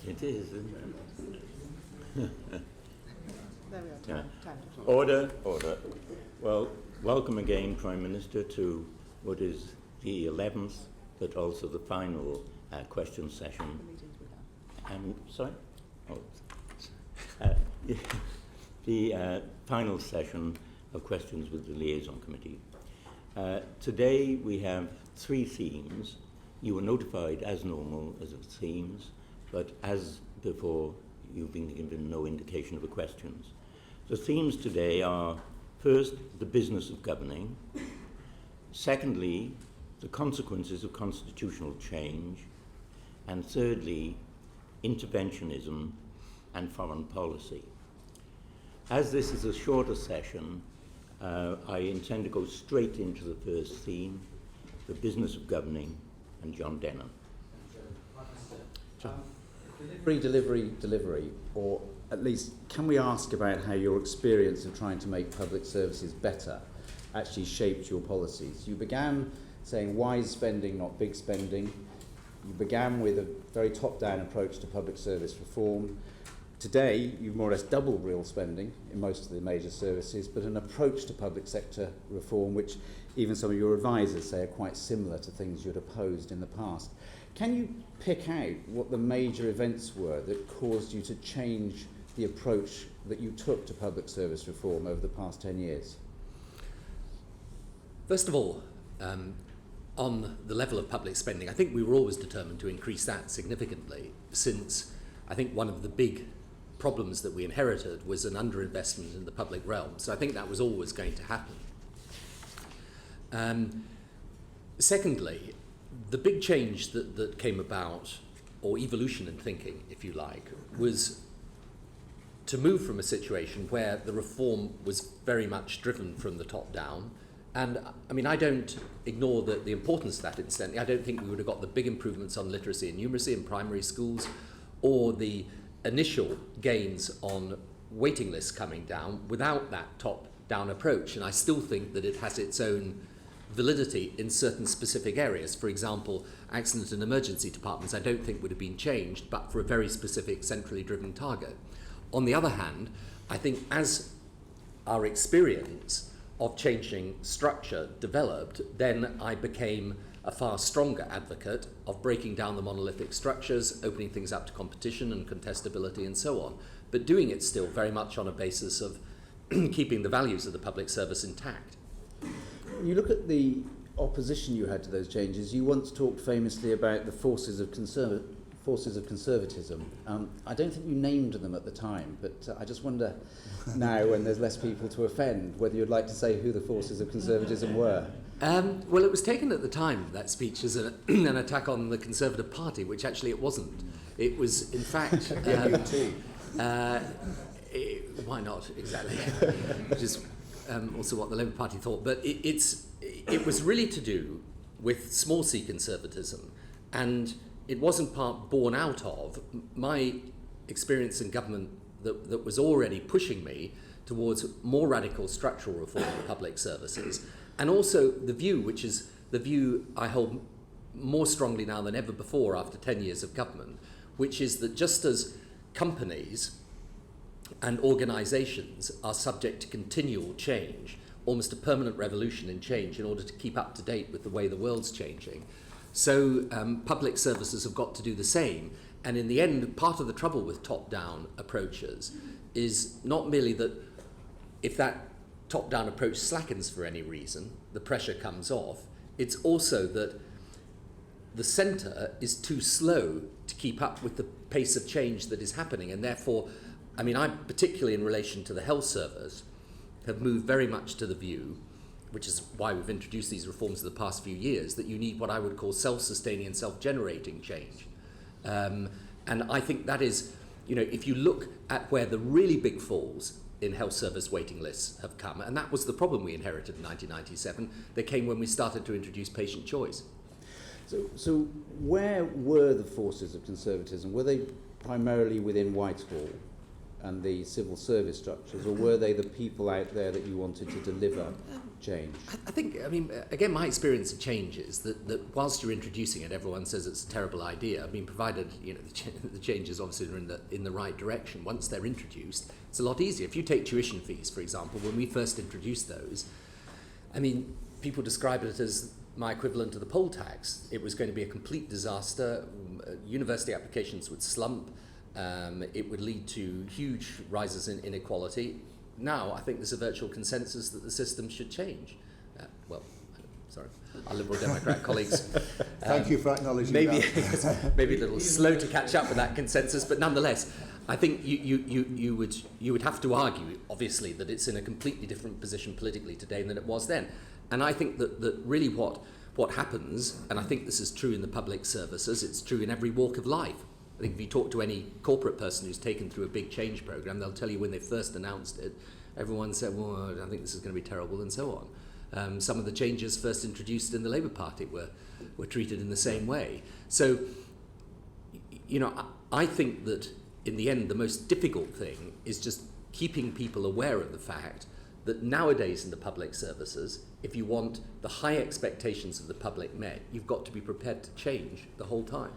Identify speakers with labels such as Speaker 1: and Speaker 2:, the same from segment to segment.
Speaker 1: It is, isn't it?
Speaker 2: There we are. Time to talk.
Speaker 1: Order. Well, welcome again, Prime Minister, to what is the 11th, but also the final question session. Sorry? The final session of questions with the Liaison Committee. Today we have 3 themes. You were notified as normal as of themes, but as before, you've been given no indication of the questions. The themes today are, first, the business of governing; secondly, the consequences of constitutional change; and thirdly, interventionism and foreign policy. As this is a shorter session, I intend to go straight into the first theme, the business of governing, and John Denham.
Speaker 3: Delivery, or at least can we ask about how your experience of trying to make public services better actually shaped your policies? You began saying wise spending, not big spending. You began with a very top-down approach to public service reform. Today, you've more or less doubled real spending in most of the major services, but an approach to public sector reform which even some of your advisors say are quite similar to things you'd opposed in the past. Can you pick out what the major events were that caused you to change the approach that you took to public service reform over the past 10 years?
Speaker 4: First of all, on the level of public spending, I think we were always determined to increase that significantly, since I think one of the big problems that we inherited was an underinvestment in the public realm. So I think that was always going to happen. Secondly, the big change that came about, or evolution in thinking, if you like, was to move from a situation where the reform was very much driven from the top down. And I mean, I don't ignore the importance of that, incidentally. I don't think we would have got the big improvements on literacy and numeracy in primary schools, or the initial gains on waiting lists coming down without that top-down approach. And I still think that it has its own validity in certain specific areas. For example, accident and emergency departments I don't think would have been changed, but for a very specific centrally driven target. On the other hand, I think as our experience of changing structure developed, then I became a far stronger advocate of breaking down the monolithic structures, opening things up to competition and contestability and so on, but doing it still very much on a basis of keeping the values of the public service intact.
Speaker 3: When you look at the opposition you had to those changes, you once talked famously about the forces of conservatism. I don't think you named them at the time, but I just wonder now, when there's less people to offend, whether you'd like to say who the forces of conservatism were.
Speaker 4: Well, it was taken at the time, that speech, as an attack on the Conservative Party, which actually it wasn't. It was, in fact... why not, exactly? Which is also what the Labour Party thought. But it was really to do with small c conservatism, and it was in part born out of my experience in government that was already pushing me towards more radical structural reform of public services, and also the view, which is the view I hold more strongly now than ever before after 10 years of government, which is that just as companies and organisations are subject to continual change, almost a permanent revolution in change in order to keep up to date with the way the world's changing, so public services have got to do the same. And in the end, part of the trouble with top-down approaches is not merely that if that top-down approach slackens for any reason, the pressure comes off, it's also that the centre is too slow to keep up with the pace of change that is happening, and therefore I mean, I, particularly in relation to the health service, have moved very much to the view, which is why we've introduced these reforms in the past few years, that you need what I would call self-sustaining and self-generating change. And I think that is, you know, if you look at where the really big falls in health service waiting lists have come, and that was the problem we inherited in 1997, they came when we started to introduce patient choice.
Speaker 3: So where were the forces of conservatism? Were they primarily within Whitehall and the civil service structures, or were they the people out there that you wanted to deliver change?
Speaker 4: I think, I mean, again, my experience of change is that whilst you're introducing it, everyone says it's a terrible idea. I mean, provided, you know, the changes obviously are in the right direction. Once they're introduced, it's a lot easier. If you take tuition fees, for example, when we first introduced those, I mean, people described it as my equivalent to the poll tax. It was going to be a complete disaster. University applications would slump. It would lead to huge rises in inequality. Now, I think there's a virtual consensus that the system should change. Sorry, our Liberal Democrat colleagues.
Speaker 5: Thank you for acknowledging that.
Speaker 4: Maybe a little slow to catch up with that consensus, but nonetheless, I think you would have to argue, obviously, that it's in a completely different position politically today than it was then. And I think that really what happens, and I think this is true in the public services, it's true in every walk of life. I think if you talk to any corporate person who's taken through a big change program, they'll tell you when they first announced it, everyone said, well, I think this is going to be terrible, and so on. Some of the changes first introduced in the Labour Party were treated in the same way. So, you know, I think that in the end, the most difficult thing is just keeping people aware of the fact that nowadays in the public services, if you want the high expectations of the public met, you've got to be prepared to change the whole time.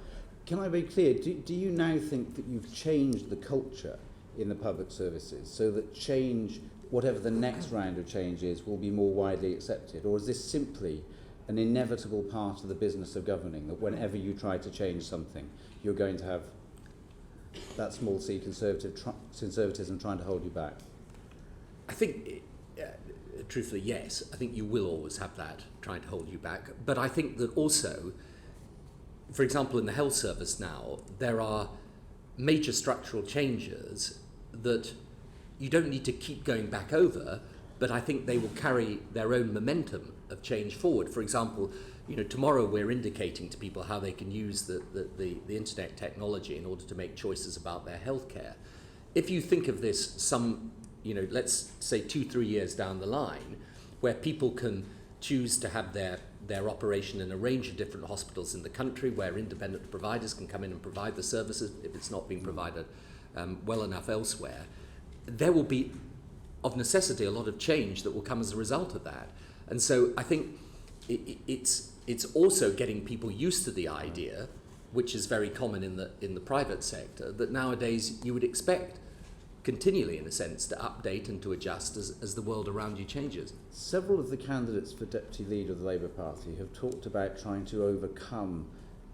Speaker 3: Can I be clear? Do you now think that you've changed the culture in the public services so that change, whatever the next round of change is, will be more widely accepted? Or is this simply an inevitable part of the business of governing, that whenever you try to change something, you're going to have that small c conservatism trying to hold you back?
Speaker 4: I think, truthfully, yes. I think you will always have that trying to hold you back. But I think that also, for example, in the health service now, there are major structural changes that you don't need to keep going back over, but I think they will carry their own momentum of change forward. For example, you know, tomorrow we're indicating to people how they can use the internet technology in order to make choices about their healthcare. If you think of this let's say 2-3 years down the line, where people can choose to have their operation in a range of different hospitals in the country, where independent providers can come in and provide the services if it's not being provided well enough elsewhere, there will be, of necessity, a lot of change that will come as a result of that. And so I think it's also getting people used to the idea, which is very common in the private sector, that nowadays you would expect continually, in a sense, to update and to adjust as the world around you changes.
Speaker 3: Several of the candidates for deputy leader of the Labour Party have talked about trying to overcome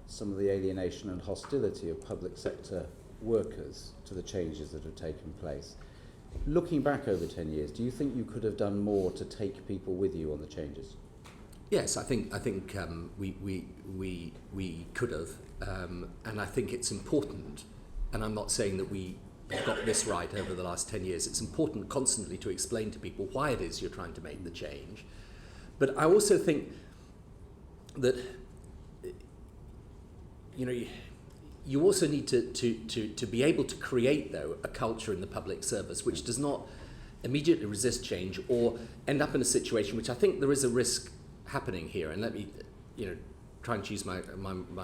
Speaker 3: some of the alienation and hostility of public sector workers to the changes that have taken place. Looking back over 10 years, do you think you could have done more to take people with you on the changes?
Speaker 4: Yes, I think we could have, and I think it's important. And I'm not saying that we got this right over the last 10 years. It's important constantly to explain to people why it is you're trying to make the change. But I also think that, you know, you also need to be able to create, though, a culture in the public service which does not immediately resist change or end up in a situation which I think there is a risk happening here. And let me, you know, try and choose my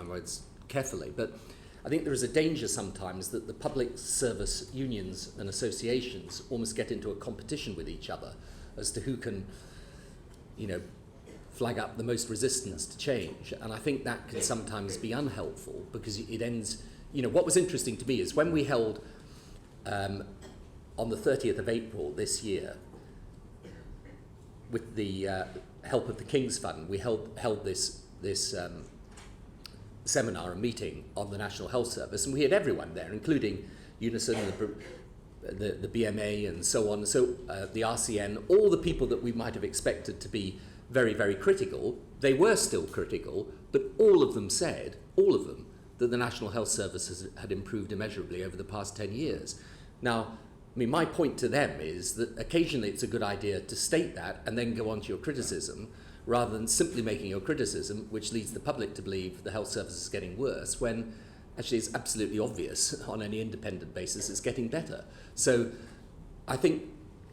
Speaker 4: words carefully. But I think there is a danger sometimes that the public service unions and associations almost get into a competition with each other as to who can, you know, flag up the most resistance to change. And I think that can sometimes be unhelpful because it ends, you know, what was interesting to me is when we held, on the 30th of April this year, with the help of the King's Fund, we held this seminar, a meeting on the National Health Service, and we had everyone there, including Unison, the BMA, and so on. So the RCN, all the people that we might have expected to be very, very critical, they were still critical, but all of them said, that the National Health Service had improved immeasurably over the past 10 years. Now, mean, my point to them is that occasionally it's a good idea to state that and then go on to your criticism, rather than simply making your criticism, which leads the public to believe the health service is getting worse, when actually it's absolutely obvious on any independent basis it's getting better. So I think,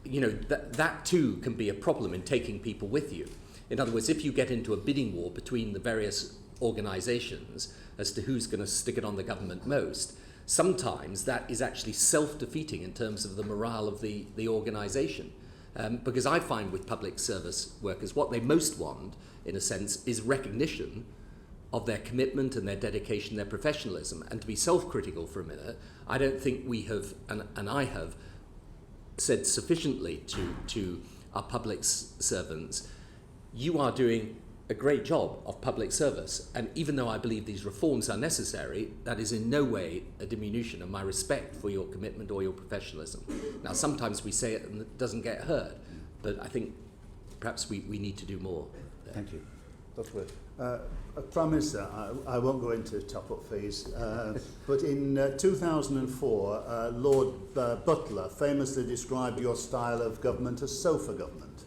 Speaker 4: that too can be a problem in taking people with you. In other words, if you get into a bidding war between the various organisations as to who's going to stick it on the government most, sometimes that is actually self-defeating in terms of the morale of the organisation. Because I find with public service workers, what they most want, in a sense, is recognition of their commitment and their dedication, their professionalism. And to be self-critical for a minute, I don't think we have, and I have, said sufficiently to our public servants, you are doing a great job of public service. And even though I believe these reforms are necessary, that is in no way a diminution of my respect for your commitment or your professionalism. Now, sometimes we say it and it doesn't get heard, but I think perhaps we need to do more there.
Speaker 3: Thank you. Dr.
Speaker 5: Prime Minister, I won't go into top-up fees, but in 2004, Lord Butler famously described your style of government as sofa government,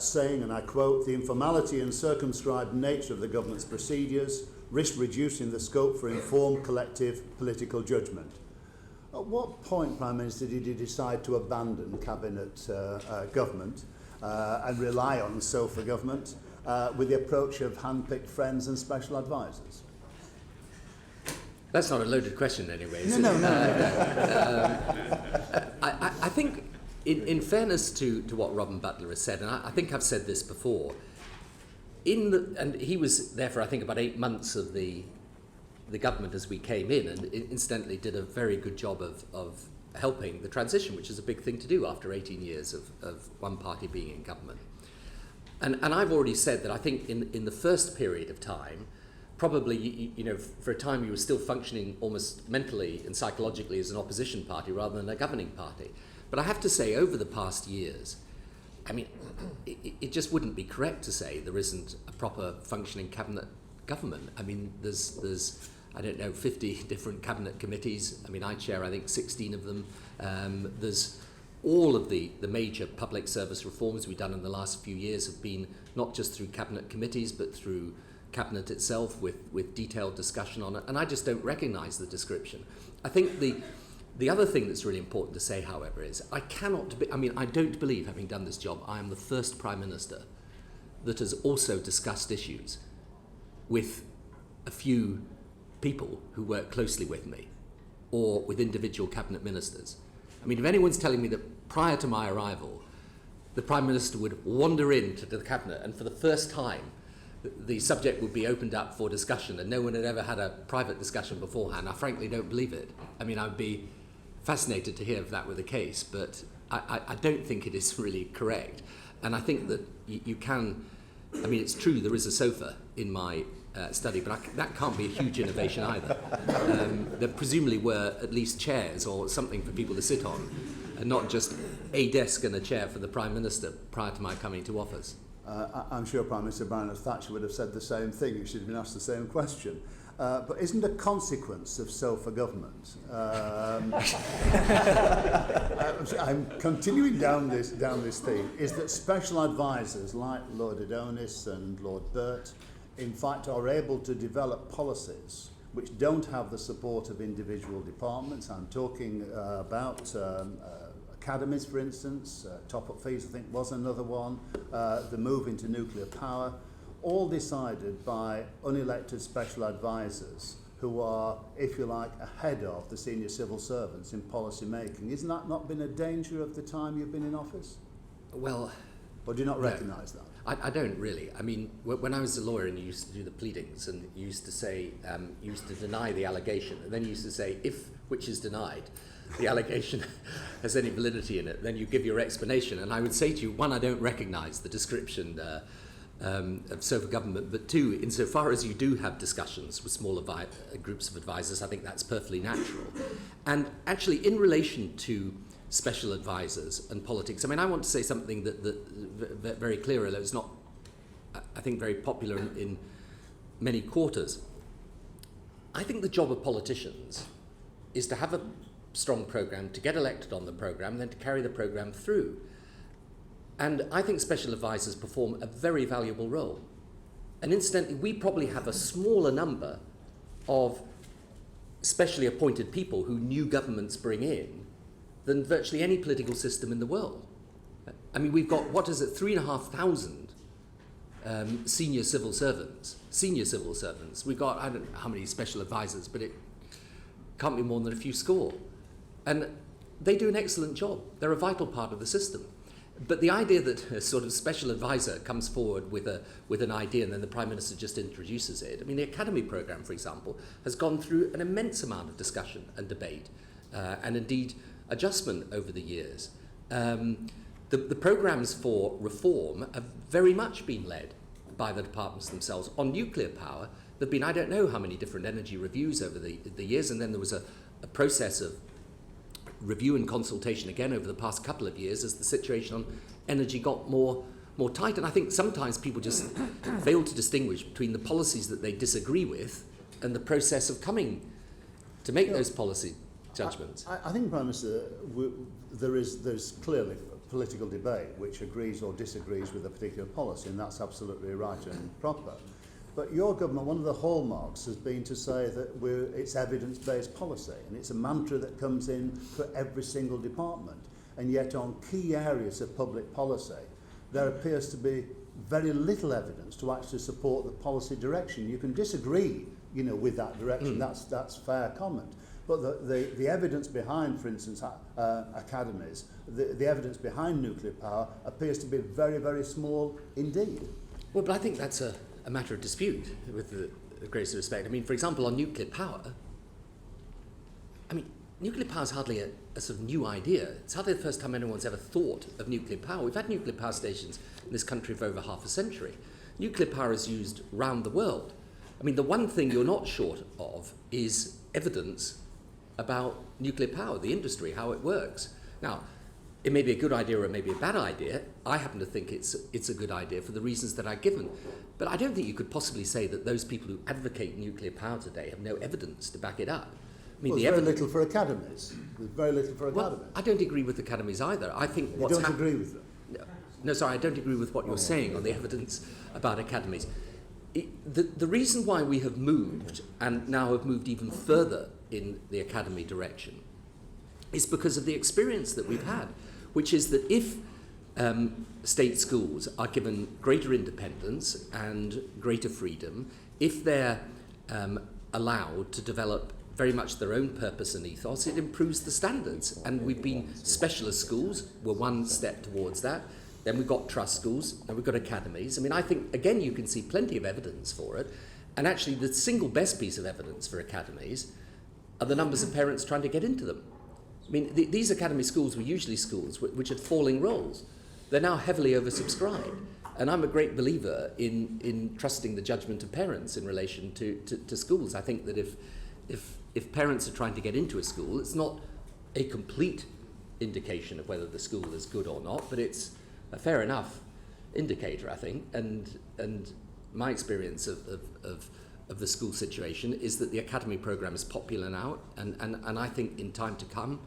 Speaker 5: saying, and I quote, "The informality and circumscribed nature of the government's procedures risk reducing the scope for informed collective political judgment." At what point, Prime Minister, did you decide to abandon cabinet government and rely on sofa government with the approach of hand-picked friends and special advisors?
Speaker 4: That's not a loaded question anyway, is
Speaker 5: No.
Speaker 4: I think, in fairness to what Robin Butler has said, and I think I've said this before, and he was there for, I think, about 8 months of the government as we came in, and incidentally did a very good job of helping the transition, which is a big thing to do after 18 years of one party being in government. And I've already said that I think in the first period of time, probably, for a time you were still functioning almost mentally and psychologically as an opposition party rather than a governing party. But I have to say, over the past years, I mean, it just wouldn't be correct to say there isn't a proper functioning cabinet government. I mean, there's I don't know, 50 different cabinet committees. I mean, I chair, I think, 16 of them. There's all of the major public service reforms we've done in the last few years have been not just through cabinet committees, but through cabinet itself with detailed discussion on it. And I just don't recognise the description. I think the other thing that's really important to say, however, is I don't believe, having done this job, I am the first Prime Minister that has also discussed issues with a few people who work closely with me or with individual cabinet ministers. I mean, if anyone's telling me that prior to my arrival, the Prime Minister would wander into the cabinet and for the first time the subject would be opened up for discussion and no one had ever had a private discussion beforehand, I frankly don't believe it. I mean, I'd be fascinated to hear if that were the case, but I don't think it is really correct. And I think that you can, I mean, it's true there is a sofa in my study, but that can't be a huge innovation either. There presumably were at least chairs or something for people to sit on, and not just a desk and a chair for the Prime Minister prior to my coming to office.
Speaker 5: I'm sure Prime Minister Baroness Thatcher would have said the same thing if she'd been asked the same question. But isn't a consequence of sofa government? I'm continuing down this theme, is that special advisors like Lord Adonis and Lord Burt in fact are able to develop policies which don't have the support of individual departments. I'm talking about academies, for instance, top-up fees I think was another one, the move into nuclear power, all decided by unelected special advisors who are, if you like, ahead of the senior civil servants in policy making. Isn't that not been a danger of the time you've been in office?
Speaker 4: Well,
Speaker 5: or do you not recognise that?
Speaker 4: I don't really. I mean, when I was a lawyer and you used to do the pleadings and you used to say, you used to deny the allegation, and then you used to say, if which is denied, the allegation has any validity in it, then you give your explanation. And I would say to you, one, I don't recognise the description of sofa government, but two, insofar as you do have discussions with smaller groups of advisors, I think that's perfectly natural. And actually, in relation to special advisors and politics, I mean, I want to say something that very clear, although it's not, I think, very popular in many quarters. I think the job of politicians is to have a strong programme, to get elected on the programme, and then to carry the programme through. And I think special advisors perform a very valuable role. And incidentally, we probably have a smaller number of specially appointed people who new governments bring in than virtually any political system in the world. I mean, we've got, 3,500 senior civil servants. We've got, I don't know how many special advisors, but it can't be more than a few score. And they do an excellent job. They're a vital part of the system. But the idea that a sort of special advisor comes forward with an idea and then the Prime Minister just introduces it. I mean, the Academy programme, for example, has gone through an immense amount of discussion and debate and indeed adjustment over the years. The programmes for reform have very much been led by the departments themselves. On nuclear power, there have been I don't know how many different energy reviews over the years, and then there was a process of review and consultation again over the past couple of years as the situation on energy got more tight. And I think sometimes people just fail to distinguish between the policies that they disagree with and the process of coming to make those policy judgments.
Speaker 5: I think, Prime Minister, there's clearly political debate which agrees or disagrees with a particular policy, and that's absolutely right and proper. But your government, one of the hallmarks has been to say that it's evidence-based policy, and it's a mantra that comes in for every single department. And yet on key areas of public policy, there appears to be very little evidence to actually support the policy direction. You can disagree, with that direction. That's fair comment. But the evidence behind, for instance, academies, the evidence behind nuclear power appears to be very, very small indeed.
Speaker 4: Well, but I think that's a matter of dispute, with the greatest respect. I mean, for example, on nuclear power, nuclear power is hardly a sort of new idea. It's hardly the first time anyone's ever thought of nuclear power. We've had nuclear power stations in this country for over half a century. Nuclear power is used around the world. I mean, the one thing you're not short of is evidence about nuclear power, the industry, how it works. Now, it may be a good idea or it may be a bad idea. I happen to think it's a good idea for the reasons that I've given. But I don't think you could possibly say that those people who advocate nuclear power today have no evidence to back it up. I mean,
Speaker 5: there's very little for academies. There's very little for academies.
Speaker 4: Well, I don't agree with academies either. I think
Speaker 5: you don't agree with them?
Speaker 4: No, sorry, I don't agree with what you're saying on the evidence about academies. The reason why we have moved, and now have moved even further in the academy direction, is because of the experience that we've had, which is that if state schools are given greater independence and greater freedom, if they're allowed to develop very much their own purpose and ethos, it improves the standards. And we've been specialist schools, we're one step towards that. Then we've got trust schools, and we've got academies. I mean, I think, again, you can see plenty of evidence for it. And actually, the single best piece of evidence for academies are the numbers of parents trying to get into them. I mean, these academy schools were usually schools which had falling roles. They're now heavily oversubscribed. And I'm a great believer in trusting the judgment of parents in relation to schools. I think that if parents are trying to get into a school, it's not a complete indication of whether the school is good or not, but it's a fair enough indicator, I think. And my experience of the school situation is that the academy programme is popular now, and I think in time to come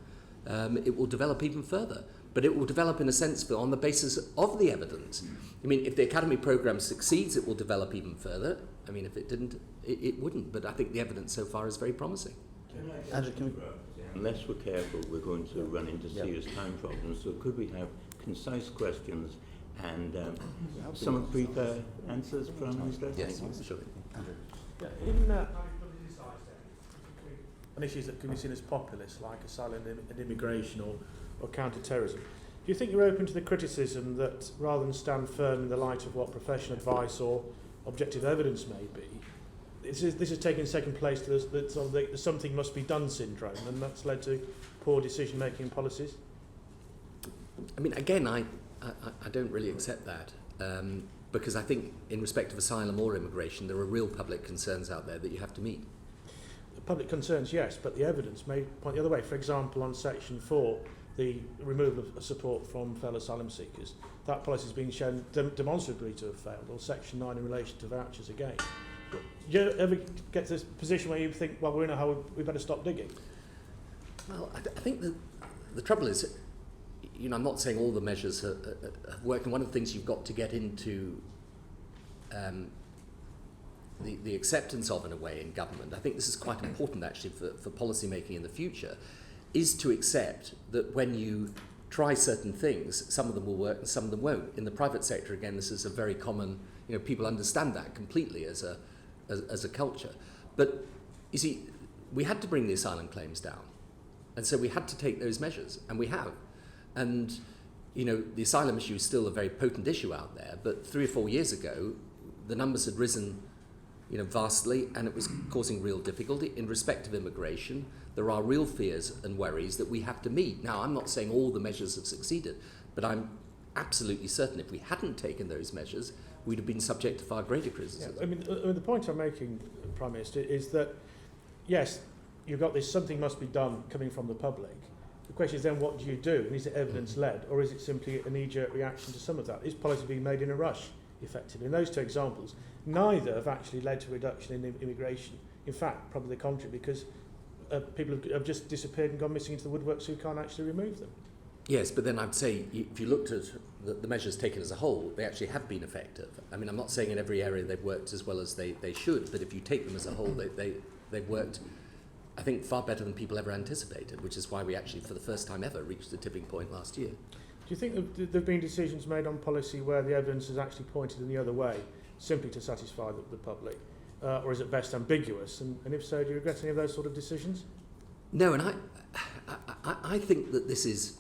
Speaker 4: it will develop even further. But it will develop in a sense on the basis of the evidence. I mean, if the academy programme succeeds, it will develop even further. I mean, if it didn't, it wouldn't. But I think the evidence so far is very promising.
Speaker 1: Unless we're careful, we're going to run into serious time problems. So could we have concise questions and some brief answers, Prime Minister?
Speaker 4: Yes, sure.
Speaker 6: In on issues that can be seen as populist, like asylum and immigration or counter-terrorism, do you think you're open to the criticism that rather than stand firm in the light of what professional advice or objective evidence may be, this is taking second place to the something must be done syndrome, and that's led to poor decision-making and policies?
Speaker 4: I mean, again, I don't really accept that, because I think in respect of asylum or immigration, there are real public concerns out there that you have to meet.
Speaker 6: The public concerns, yes, but the evidence may point the other way. For example, on Section 4, the removal of support from fellow asylum seekers, that policy has been shown demonstrably to have failed, or Section 9 in relation to vouchers again. Do you ever get to this position where you think, well, we're in a hole, we better stop digging?
Speaker 4: Well, I think the trouble is, you know, I'm not saying all the measures have worked, and one of the things you've got to get into the acceptance of, in a way, in government, I think this is quite important actually for policy making in the future, is to accept that when you try certain things, some of them will work and some of them won't. In the private sector, again, this is a very common, you know, people understand that completely as a culture. But you see, we had to bring the asylum claims down. And so we had to take those measures, and we have. And, you know, the asylum issue is still a very potent issue out there, but 3 or 4 years ago, the numbers had risen, you know, vastly, and it was causing real difficulty. In respect of immigration, there are real fears and worries that we have to meet. Now, I'm not saying all the measures have succeeded, but I'm absolutely certain if we hadn't taken those measures, we'd have been subject to far greater criticism.
Speaker 6: Yeah, I mean, the point I'm making, Prime Minister, is that, yes, you've got this something must be done coming from the public. The question is then, what do you do? And is it evidence-led, or is it simply a knee-jerk reaction to some of that? Is policy being made in a rush, effectively? In those two examples, neither have actually led to a reduction in immigration. In fact, probably the contrary, because people have just disappeared and gone missing into the woodwork, so you can't actually remove them.
Speaker 4: Yes, but then I'd say if you looked at the measures taken as a whole, they actually have been effective. I mean, I'm not saying in every area they've worked as well as they should, but if you take them as a whole, they've worked, I think, far better than people ever anticipated, which is why we actually, for the first time ever, reached the tipping point last year.
Speaker 6: Do you think that there have been decisions made on policy where the evidence has actually pointed in the other way, simply to satisfy the public, or is it best ambiguous? And if so, do you regret any of those sort of decisions?
Speaker 4: No, and I think that this is,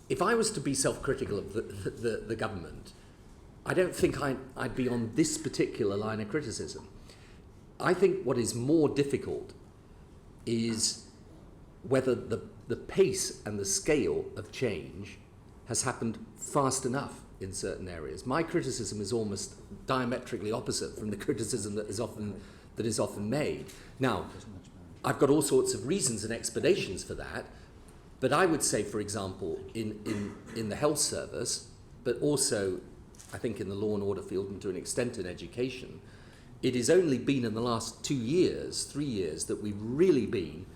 Speaker 4: if I was to be self-critical of the government, I don't think I'd be on this particular line of criticism. I think what is more difficult is whether the pace and the scale of change has happened fast enough in certain areas. My criticism is almost diametrically opposite from the criticism that is often made. Now, I've got all sorts of reasons and explanations for that, but I would say, for example, in the health service, but also I think in the law and order field and to an extent in education, it has only been in the last 2 years, 3 years, that we've really been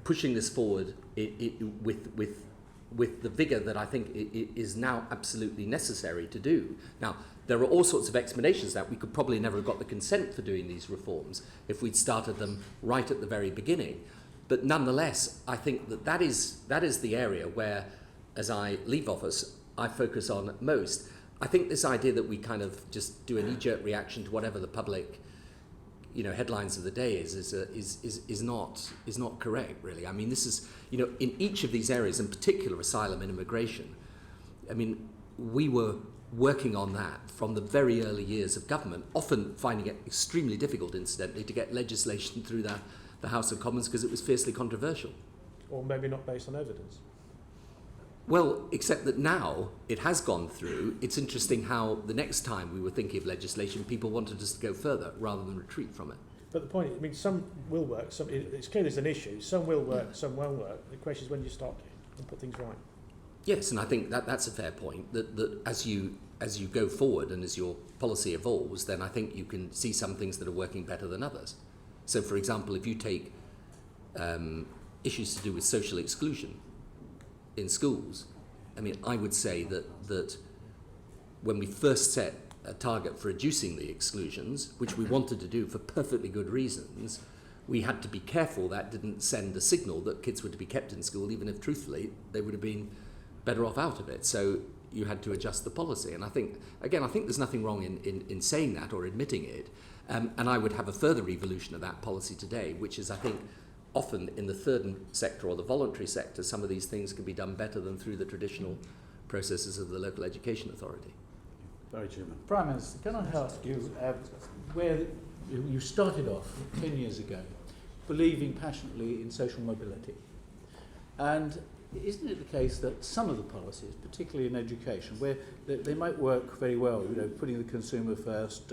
Speaker 4: pushing this forward with the vigour that I think is now absolutely necessary to do. Now, there are all sorts of explanations that we could probably never have got the consent for doing these reforms if we'd started them right at the very beginning. But nonetheless, I think that is the area where, as I leave office, I focus on most. I think this idea that we kind of just do a knee-jerk reaction to whatever the public, you know, headlines of the day is not correct, really. I mean, this is, you know, in each of these areas, in particular asylum and immigration, I mean, we were working on that from the very early years of government, often finding it extremely difficult, incidentally, to get legislation through the House of Commons because it was fiercely controversial.
Speaker 6: Or maybe not based on evidence.
Speaker 4: Well, except that now it has gone through. It's interesting how the next time we were thinking of legislation, people wanted us to go further rather than retreat from it.
Speaker 6: But the point is, I mean, some will work, it's clear there's an issue, some will work, some won't work. The question is when you start and put things right.
Speaker 4: Yes, and I think that's a fair point, that as you go forward and as your policy evolves, then I think you can see some things that are working better than others. So, for example, if you take issues to do with social exclusion in schools, I mean, I would say that when we first set a target for reducing the exclusions, which we wanted to do for perfectly good reasons, we had to be careful that didn't send a signal that kids were to be kept in school, even if, truthfully, they would have been better off out of it. So you had to adjust the policy. And I think there's nothing wrong in saying that or admitting it. And I would have a further evolution of that policy today, which is, I think, often in the third sector or the voluntary sector, some of these things can be done better than through the traditional processes of the local education authority.
Speaker 3: Very Chairman.
Speaker 7: Prime Minister, can I ask you where you started off 10 years ago believing passionately in social mobility, and isn't it the case that some of the policies, particularly in education, where they might work very well, you know, putting the consumer first,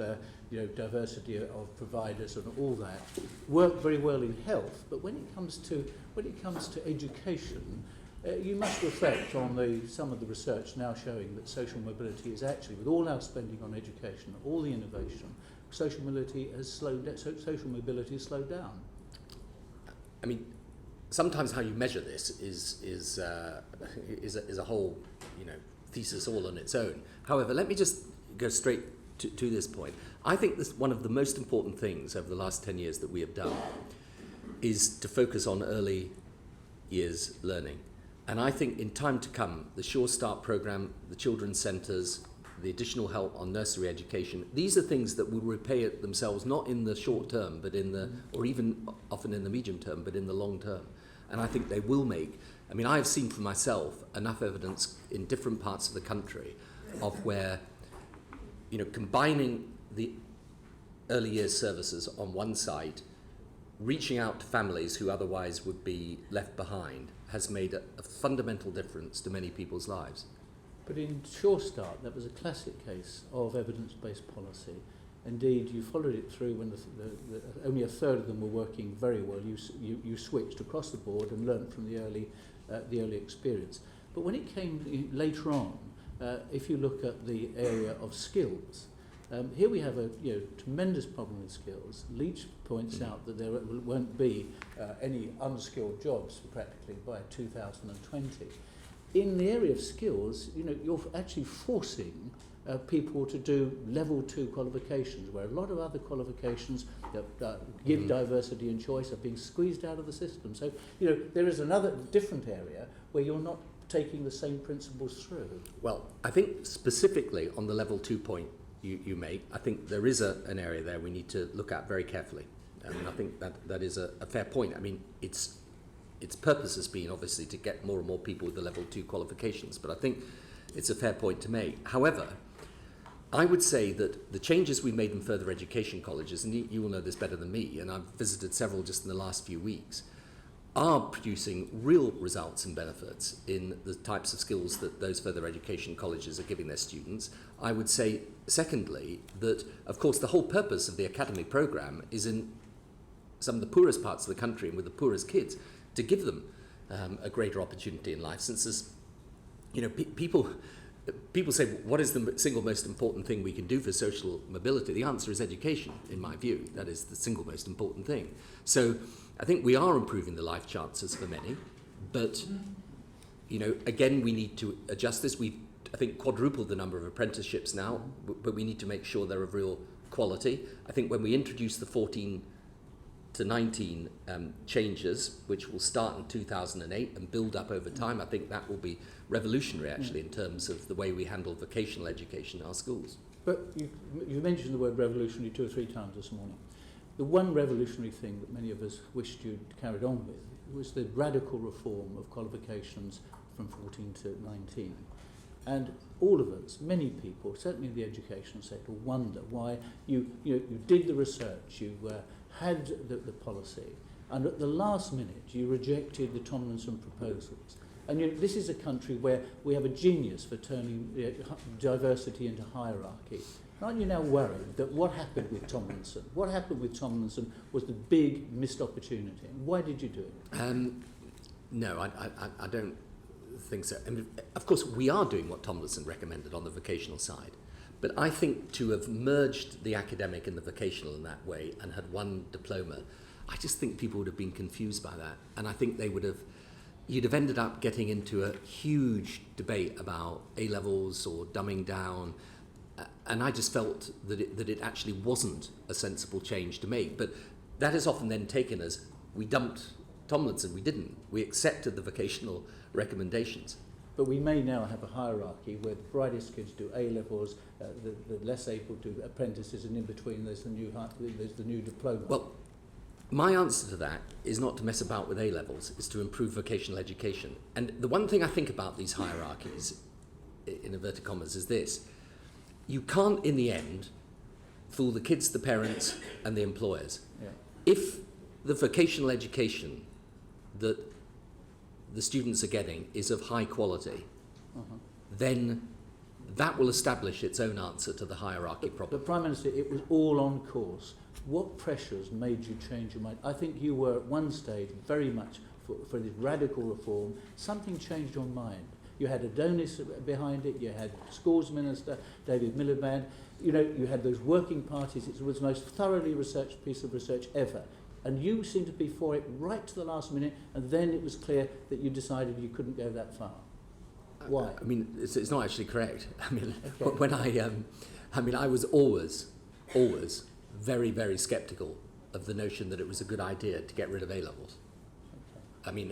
Speaker 7: you know, diversity of providers and all that, work very well in health, but when it comes to education, you must reflect on some of the research now showing that social mobility is actually, with all our spending on education, all the innovation, social mobility has slowed down.
Speaker 4: I mean, sometimes how you measure this is a whole, thesis all on its own. However, let me just go straight to this point. I think this, one of the most important things over the last 10 years that we have done is to focus on early years learning. And I think in time to come, the Sure Start programme, the children's centres, the additional help on nursery education, these are things that will repay it themselves, not in the short term, but in the, or even often in the medium term, but in the long term. And I think they will make, I mean, I've seen for myself enough evidence in different parts of the country of where, combining the early years services on one side, reaching out to families who otherwise would be left behind, has made a fundamental difference to many people's lives.
Speaker 7: But in Sure Start, that was a classic case of evidence-based policy. Indeed, you followed it through when only a third of them were working very well. You switched across the board and learnt from the early experience. But when it came later on, if you look at the area of skills, here we have a tremendous problem with skills. Leach points out that there won't be any unskilled jobs practically by 2020. In the area of skills, you're actually forcing people to do level 2 qualifications, where a lot of other qualifications that give diversity and choice are being squeezed out of the system. So, there is another different area where you're not taking the same principles through.
Speaker 4: Well, I think specifically on the level 2 point you make, I think there is an area there we need to look at very carefully. And I think that is a fair point. I mean, its purpose has been obviously to get more and more people with the level 2 qualifications, but I think it's a fair point to make. However, I would say that the changes we made in further education colleges, and you will know this better than me, and I've visited several just in the last few weeks, are producing real results and benefits in the types of skills that those further education colleges are giving their students. I would say, secondly, that, of course, the whole purpose of the academy programme is in some of the poorest parts of the country and with the poorest kids, to give them a greater opportunity in life. Since there's, people say, what is the single most important thing we can do for social mobility? The answer is education, in my view. That is the single most important thing. So I think we are improving the life chances for many, but, again, we need to adjust this. We've, I think, quadrupled the number of apprenticeships now, but we need to make sure they're of real quality. I think when we introduce the 14 to 19 changes, which will start in 2008 and build up over time, I think that will be revolutionary, actually, in terms of the way we handle vocational education in our schools.
Speaker 7: But you mentioned the word revolutionary 2 or 3 times this morning. The one revolutionary thing that many of us wished you'd carried on with was the radical reform of qualifications from 14 to 19. And all of us, many people, certainly in the education sector, wonder why you did the research, you had the policy, and at the last minute you rejected the Tomlinson proposals. And this is a country where we have a genius for turning diversity into hierarchy. Aren't you now worried that what happened with Tomlinson was the big missed opportunity? Why did you do it?
Speaker 4: No, I don't think so. I mean, of course, we are doing what Tomlinson recommended on the vocational side. But I think to have merged the academic and the vocational in that way and had one diploma, I just think people would have been confused by that. And I think you'd have ended up getting into a huge debate about A-levels or dumbing down. And I just felt that it actually wasn't a sensible change to make. But that is often then taken as we dumped Tomlinson. We didn't. We accepted the vocational recommendations.
Speaker 7: But we may now have a hierarchy where the brightest kids do A-levels, the less able do apprentices, and in between there's the new diploma.
Speaker 4: Well, my answer to that is not to mess about with A-levels, it's to improve vocational education. And the one thing I think about these hierarchies, in inverted commas, is this. You can't, in the end, fool the kids, the parents, and the employers.
Speaker 7: Yeah.
Speaker 4: If the vocational education that the students are getting is of high quality, then that will establish its own answer to the hierarchy problem.
Speaker 7: But Prime Minister, it was all on course. What pressures made you change your mind? I think you were at one stage very much for this radical reform. Something changed your mind. You had Adonis behind it, you had Schools Minister, David Miliband, you had those working parties. It was the most thoroughly researched piece of research ever. and you seemed to be for it right to the last minute, and then it was clear that you decided you couldn't go that far. Why?
Speaker 4: I mean, it's not actually correct. I mean,
Speaker 7: Okay.
Speaker 4: when I was always very, very sceptical of the notion that it was a good idea to get rid of A-levels. I mean,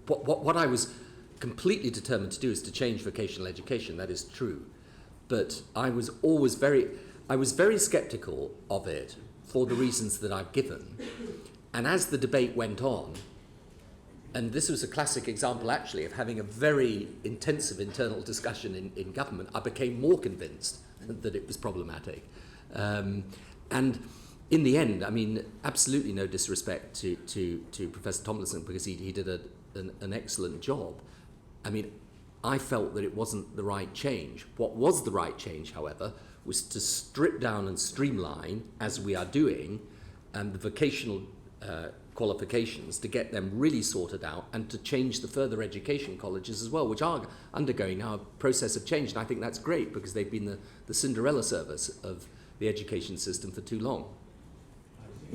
Speaker 4: what I was completely determined to do is to change vocational education. That is true, but I was very sceptical of it for the reasons that I've given. And as the debate went on, and this was a classic example actually of having a very intensive internal discussion in government, I became more convinced that it was problematic. And in the end, I mean, absolutely no disrespect to Professor Tomlinson, because he did an excellent job. I mean, I felt that it wasn't the right change. What was the right change, however, was to strip down and streamline, as we are doing, the vocational qualifications, to get them really sorted out, and to change the further education colleges as well, which are undergoing now a process of change. And I think that's great, because they've been the Cinderella service of the education system for too long.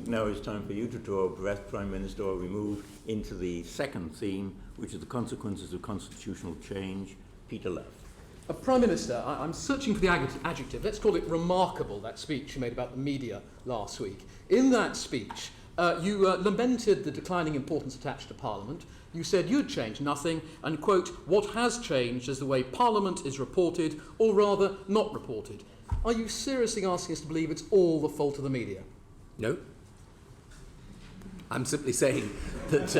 Speaker 1: Now it's time for you to draw a breath, Prime Minister, or we move into the second theme, which is the consequences of constitutional change. Peter Luff.
Speaker 8: Prime Minister, I'm searching for the adjective. Let's call it remarkable, that speech you made about the media last week. In that speech, you lamented the declining importance attached to Parliament. You said you'd change nothing, and, quote, what has changed is the way Parliament is reported, or rather not reported. Are you seriously asking us to believe it's all the fault of the media?
Speaker 4: No. I'm simply saying that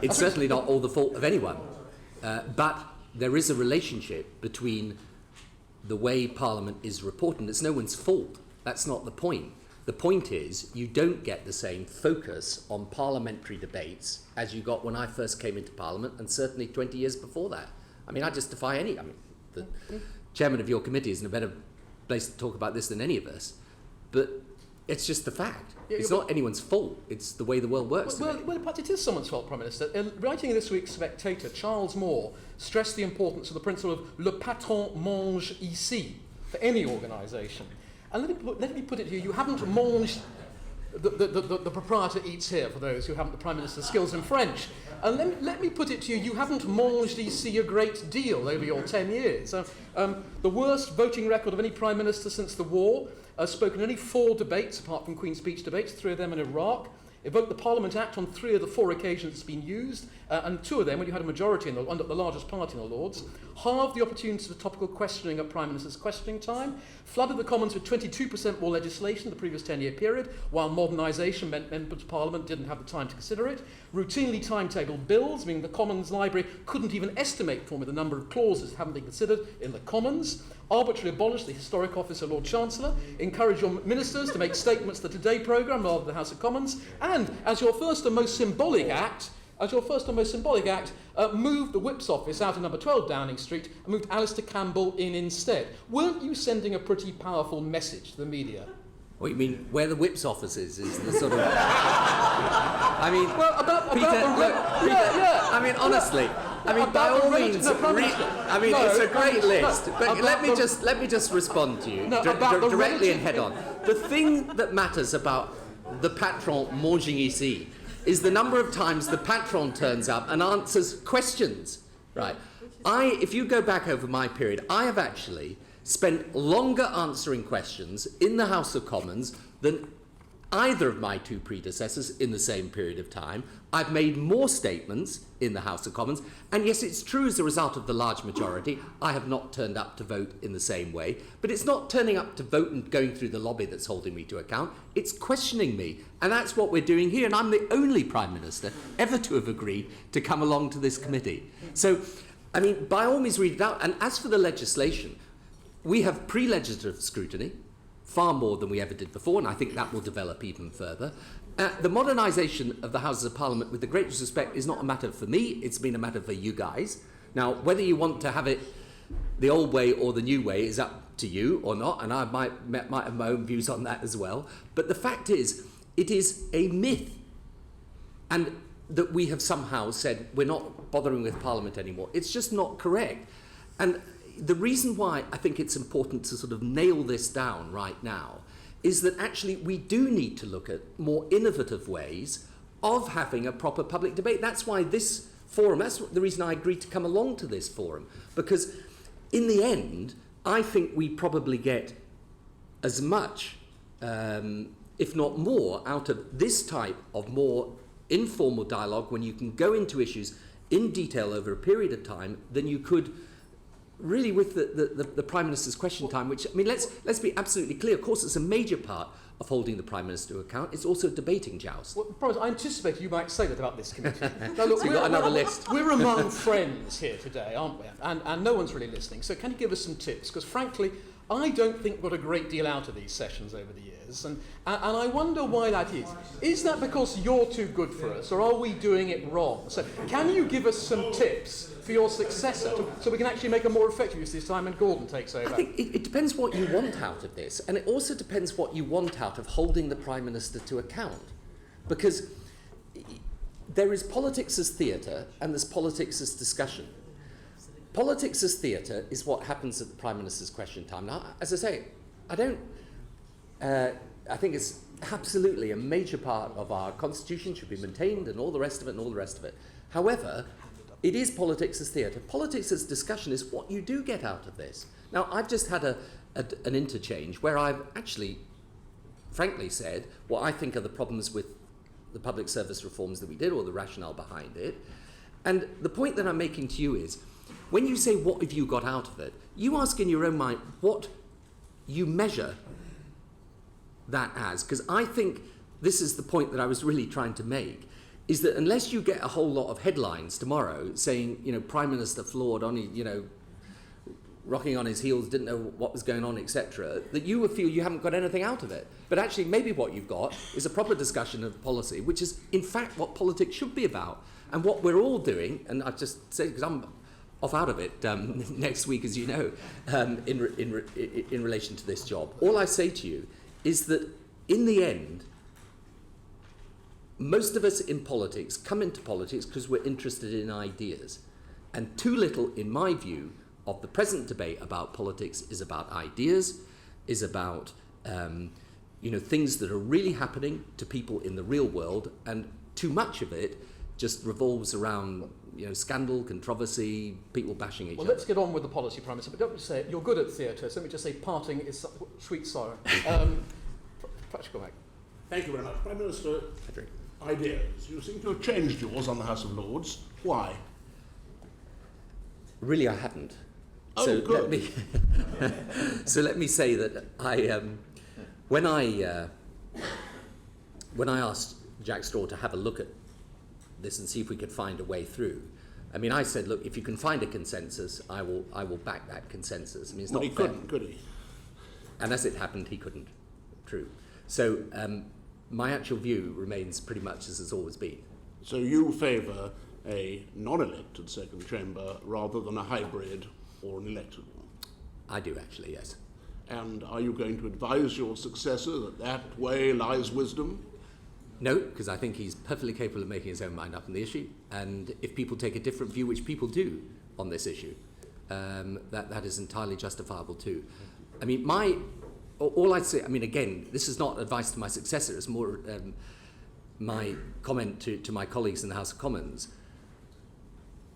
Speaker 4: it's certainly not all the fault of anyone. But there is a relationship between the way Parliament is reported. It's no one's fault. That's not the point. The point is you don't get the same focus on parliamentary debates as you got when I first came into Parliament, and certainly 20 years before that. I mean, I just defy any... I mean, the chairman of your committee is in a better place to talk about this than any of us. But it's just the fact. It's not anyone's fault. It's the way the world works.
Speaker 8: Well, perhaps it is someone's fault, Prime Minister. Writing in this week's Spectator, Charles Moore stressed the importance of the principle of le patron mange ici for any organisation. And let me put it to you, you haven't manged, the proprietor eats here, for those who haven't the Prime Minister's skills in French. And let me put it to you, you haven't manged ici a great deal over your 10 years. The worst voting record of any Prime Minister since the war, spoken in only 4 debates, apart from Queen's Speech debates, 3 of them in Iraq, evoked the Parliament Act on 3 of the 4 occasions it's been used, and 2 of them when you had a majority in the largest party in the Lords, halved the opportunities for topical questioning at Prime Minister's questioning time, flooded the Commons with 22% more legislation in the previous 10-year period, while modernisation meant members of Parliament didn't have the time to consider it, routinely timetabled bills, meaning the Commons Library couldn't even estimate for me the number of clauses that haven't been considered in the Commons, arbitrarily abolished the historic office of Lord Chancellor, encouraged your ministers to make statements to the Today programme rather than the House of Commons, and as your first and most symbolic act, moved the Whip's office out of number 12 Downing Street and moved Alistair Campbell in instead. Weren't you sending a pretty powerful message to the media?
Speaker 4: What you mean, where the Whip's office is the sort of... I mean,
Speaker 8: well,
Speaker 4: Peter, I mean, honestly, I mean, by all means, I mean, it's a great list, but let me just respond to you directly and head on. The thing that matters about the patron manging ici is the number of times the patron turns up and answers questions, right? If you go back over my period, I have actually spent longer answering questions in the House of Commons than either of my 2 predecessors in the same period of time. I've made more statements in the House of Commons, and yes, it's true as a result of the large majority, I have not turned up to vote in the same way, but it's not turning up to vote and going through the lobby that's holding me to account, it's questioning me, and that's what we're doing here, and I'm the only Prime Minister ever to have agreed to come along to this committee. So, I mean, by all means read it out, and as for the legislation, we have pre-legislative scrutiny, far more than we ever did before, and I think that will develop even further. The modernisation of the Houses of Parliament, with the greatest respect, is not a matter for me, it's been a matter for you guys. Now, whether you want to have it the old way or the new way is up to you or not, and I might have my own views on that as well. But the fact is, it is a myth, and that we have somehow said we're not bothering with Parliament anymore. It's just not correct. And the reason why I think it's important to sort of nail this down right now is that actually we do need to look at more innovative ways of having a proper public debate. That's why this forum, that's the reason I agreed to come along to this forum, because in the end, I think we probably get as much, if not more, out of this type of more informal dialogue when you can go into issues in detail over a period of time than you could really with the Prime Minister's question time, which, I mean, let's be absolutely clear. Of course, it's a major part of holding the Prime Minister to account. It's also a debating joust.
Speaker 8: Well, Promise, I anticipated you might say that about this committee. Now, look,
Speaker 4: So you've got another list.
Speaker 8: We're among friends here today, aren't we? And no one's really listening. So can you give us some tips? Because frankly, I don't think we got a great deal out of these sessions over the years. And I wonder why that is. Is that because you're too good for us, or are we doing it wrong? So can you give us some tips for your successor so we can actually make a more effective use this time when Gordon takes over?
Speaker 4: I think it depends what you want out of this, and it also depends what you want out of holding the Prime Minister to account. Because there is politics as theatre and there's politics as discussion. Politics as theatre is what happens at the Prime Minister's question time. Now, as I say, I think it's absolutely a major part of our constitution, should be maintained and all the rest of it. However, it is politics as theatre. Politics as discussion is what you do get out of this. Now, I've just had an interchange where I've actually, frankly, said what I think are the problems with the public service reforms that we did, or the rationale behind it. And the point that I'm making to you is, when you say, what have you got out of it, you ask in your own mind what you measure that as. Because I think this is the point that I was really trying to make, is that unless you get a whole lot of headlines tomorrow saying, you know, Prime Minister flawed, on, you know, rocking on his heels, didn't know what was going on, etc., that you will feel you haven't got anything out of it. But actually, maybe what you've got is a proper discussion of policy, which is, in fact, what politics should be about. And what we're all doing, and I just say, because I'm off out of it next week, as you know, in relation to this job. All I say to you is that, in the end, most of us in politics come into politics because we're interested in ideas. And too little, in my view, of the present debate about politics is about ideas, is about things that are really happening to people in the real world, and too much of it just revolves around scandal, controversy, people bashing each other.
Speaker 8: Well, let's get on with the policy, Prime Minister, but don't just say it. You're good at theatre, so let me just say parting is sweet sorrow. Practical Mike.
Speaker 9: Thank you very much. Prime Minister, ideas. You seem to have changed yours on the House of Lords. Why?
Speaker 4: Really, I haven't.
Speaker 9: Oh,
Speaker 4: so
Speaker 9: good.
Speaker 4: Let me say that when I asked Jack Straw to have a look at this and see if we could find a way through, I mean, I said, look, if you can find a consensus, I will back that consensus. I mean, it's not
Speaker 9: he
Speaker 4: fair.
Speaker 9: couldn't, could he?
Speaker 4: And as it happened, he couldn't. True. So my actual view remains pretty much as it's always been.
Speaker 9: So you favour a non-elected second chamber rather than a hybrid or an elected one?
Speaker 4: I do, actually, yes.
Speaker 9: And are you going to advise your successor that that way lies wisdom?
Speaker 4: No, because I think he's perfectly capable of making his own mind up on the issue. And if people take a different view, which people do on this issue, that is entirely justifiable too. I mean, all I'd say, I mean, again, this is not advice to my successor, it's more my comment to my colleagues in the House of Commons.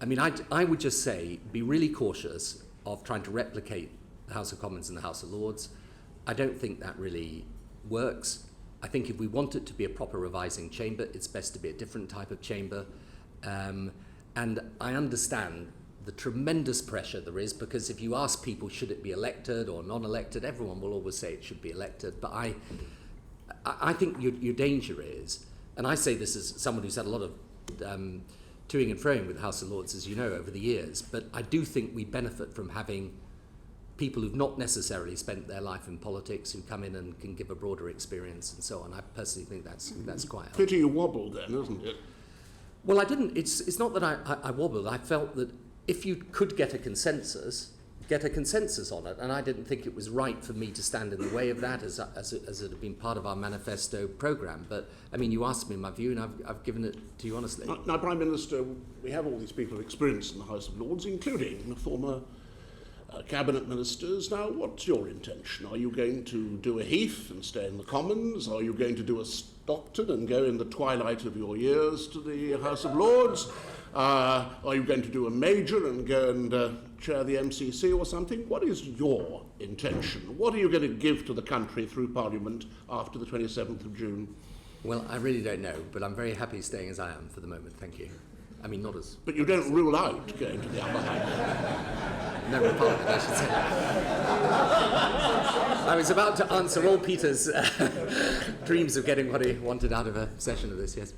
Speaker 4: I mean, I would just say, be really cautious of trying to replicate the House of Commons and the House of Lords. I don't think that really works. I think if we want it to be a proper revising chamber, it's best to be a different type of chamber. And I understand the tremendous pressure there is, because if you ask people, should it be elected or non-elected, everyone will always say it should be elected. But I think your danger is, and I say this as someone who's had a lot of toing and froing with the House of Lords, as you know, over the years, but I do think we benefit from having people who've not necessarily spent their life in politics, who come in and can give a broader experience and so on. I personally think that's quite helpful.
Speaker 9: Pity you wobbled then, isn't it?
Speaker 4: Well, I didn't. It's not that I wobbled. I felt that if you could get a consensus on it, and I didn't think it was right for me to stand in the way of that as it had been part of our manifesto programme. But, I mean, you asked me my view, and I've given it to you honestly.
Speaker 9: Now, Prime Minister, we have all these people of experience in the House of Lords, including the former cabinet ministers. Now, what's your intention? Are you going to do a Heath and stay in the Commons? Are you going to do a Stockton and go in the twilight of your years to the House of Lords? Are you going to do a Major and go and chair the MCC or something? What is your intention? What are you going to give to the country through Parliament after the 27th of June?
Speaker 4: Well, I really don't know, but I'm very happy staying as I am for the moment, thank you. I mean, not as...
Speaker 9: But you don't rule out going to the upper house.
Speaker 4: Member of Parliament, I should say. I was about to answer all Peter's dreams of getting what he wanted out of a session of this, yes.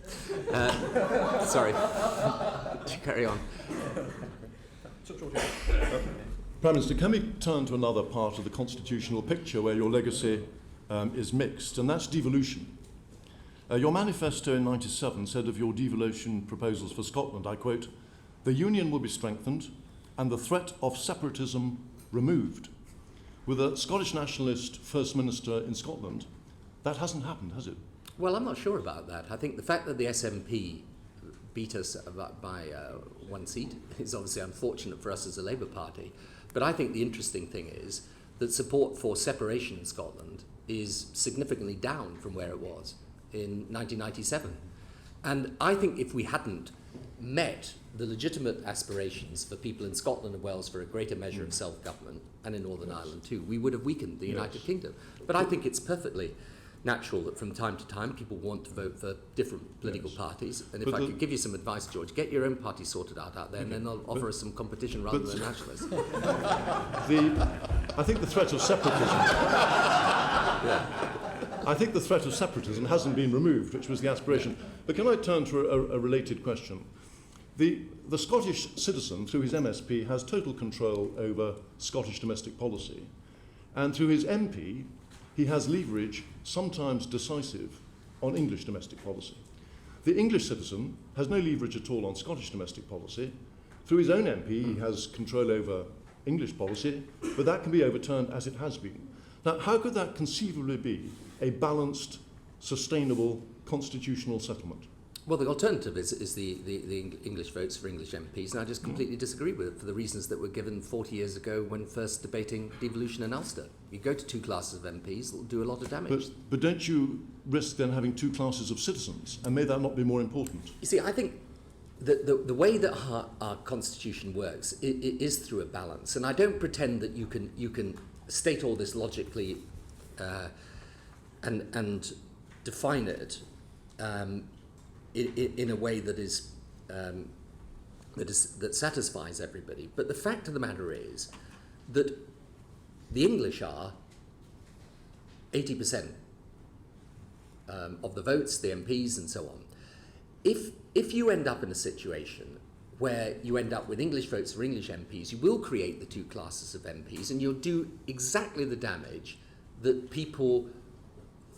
Speaker 4: Sorry. Carry on.
Speaker 10: Prime Minister, can we turn to another part of the constitutional picture where your legacy is mixed, and that's devolution. Your manifesto in '97 said of your devolution proposals for Scotland, I quote, "The union will be strengthened and the threat of separatism removed." With a Scottish nationalist First Minister in Scotland, that hasn't happened, has it?
Speaker 4: Well, I'm not sure about that. I think the fact that the SNP beat us by 1 seat is obviously unfortunate for us as a Labour Party. But I think the interesting thing is that support for separation in Scotland is significantly down from where it was in 1997. And I think if we hadn't met the legitimate aspirations for people in Scotland and Wales for a greater measure of self-government, and in Northern Ireland too, we would have weakened the United Kingdom. But I think it's perfectly natural that from time to time people want to vote for different political parties. And if I could give you some advice, George, get your own party sorted out there, and then they'll offer us some competition rather than nationalists.
Speaker 10: I think the threat of separatism... I think the threat of separatism hasn't been removed, which was the aspiration. But can I turn to a related question? The Scottish citizen, through his MSP, has total control over Scottish domestic policy. And through his MP, he has leverage, sometimes decisive, on English domestic policy. The English citizen has no leverage at all on Scottish domestic policy. Through his own MP, he has control over English policy, but that can be overturned as it has been. Now, how could that conceivably be a balanced, sustainable, constitutional settlement?
Speaker 4: Well, the alternative is the English votes for English MPs, and I just completely disagree with it for the reasons that were given 40 years ago when first debating devolution in Ulster. You go to two classes of MPs, it'll do a lot of damage.
Speaker 10: But don't you risk then having two classes of citizens, and may that not be more important?
Speaker 4: You see, I think the way that our constitution works is through a balance, and I don't pretend that you can state all this logically and define it in a way that satisfies everybody. But the fact of the matter is that the English are 80% of the votes, the MPs, and so on. If you end up in a situation where you end up with English votes for English MPs, you will create the two classes of MPs, and you'll do exactly the damage that people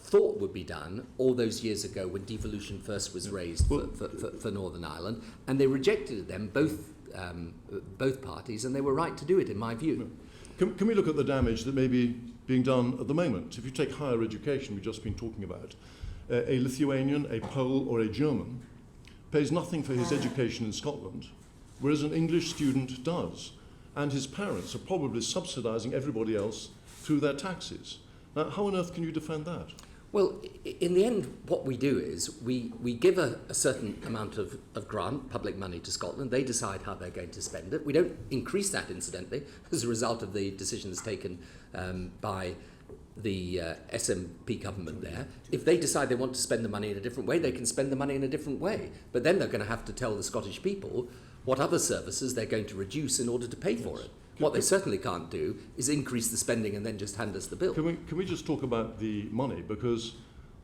Speaker 4: thought would be done all those years ago when devolution first was raised for Northern Ireland, and they rejected them, both parties, and they were right to do it, in my view.
Speaker 10: Can we look at the damage that may be being done at the moment? If you take higher education, we've just been talking about, a Lithuanian, a Pole, or a German pays nothing for his education in Scotland, whereas an English student does, and his parents are probably subsidising everybody else through their taxes. Now, how on earth can you defend that?
Speaker 4: Well, in the end, what we do is we give a certain amount of grant, public money, to Scotland. They decide how they're going to spend it. We don't increase that, incidentally, as a result of the decisions taken by the SNP government there. If they decide they want to spend the money in a different way, they can spend the money in a different way. But then they're going to have to tell the Scottish people what other services they're going to reduce in order to pay for it. What they certainly can't do is increase the spending and then just hand us the bill.
Speaker 10: Can we just talk about the money? Because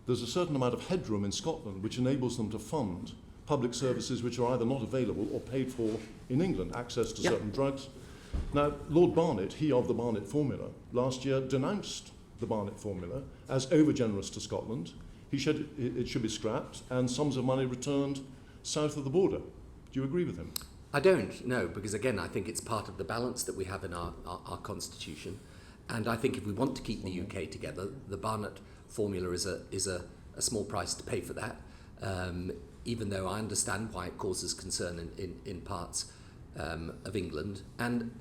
Speaker 10: there's a certain amount of headroom in Scotland which enables them to fund public services which are either not available or paid for in England, access to certain drugs. Now, Lord Barnett, he of the Barnett formula, last year denounced the Barnett formula as over-generous to Scotland. He said it should be scrapped and sums of money returned south of the border. Do you agree with him?
Speaker 4: I don't, no, because again, I think it's part of the balance that we have in our constitution. And I think if we want to keep the UK together, the Barnett formula is a small price to pay for that, even though I understand why it causes concern in parts of England. And,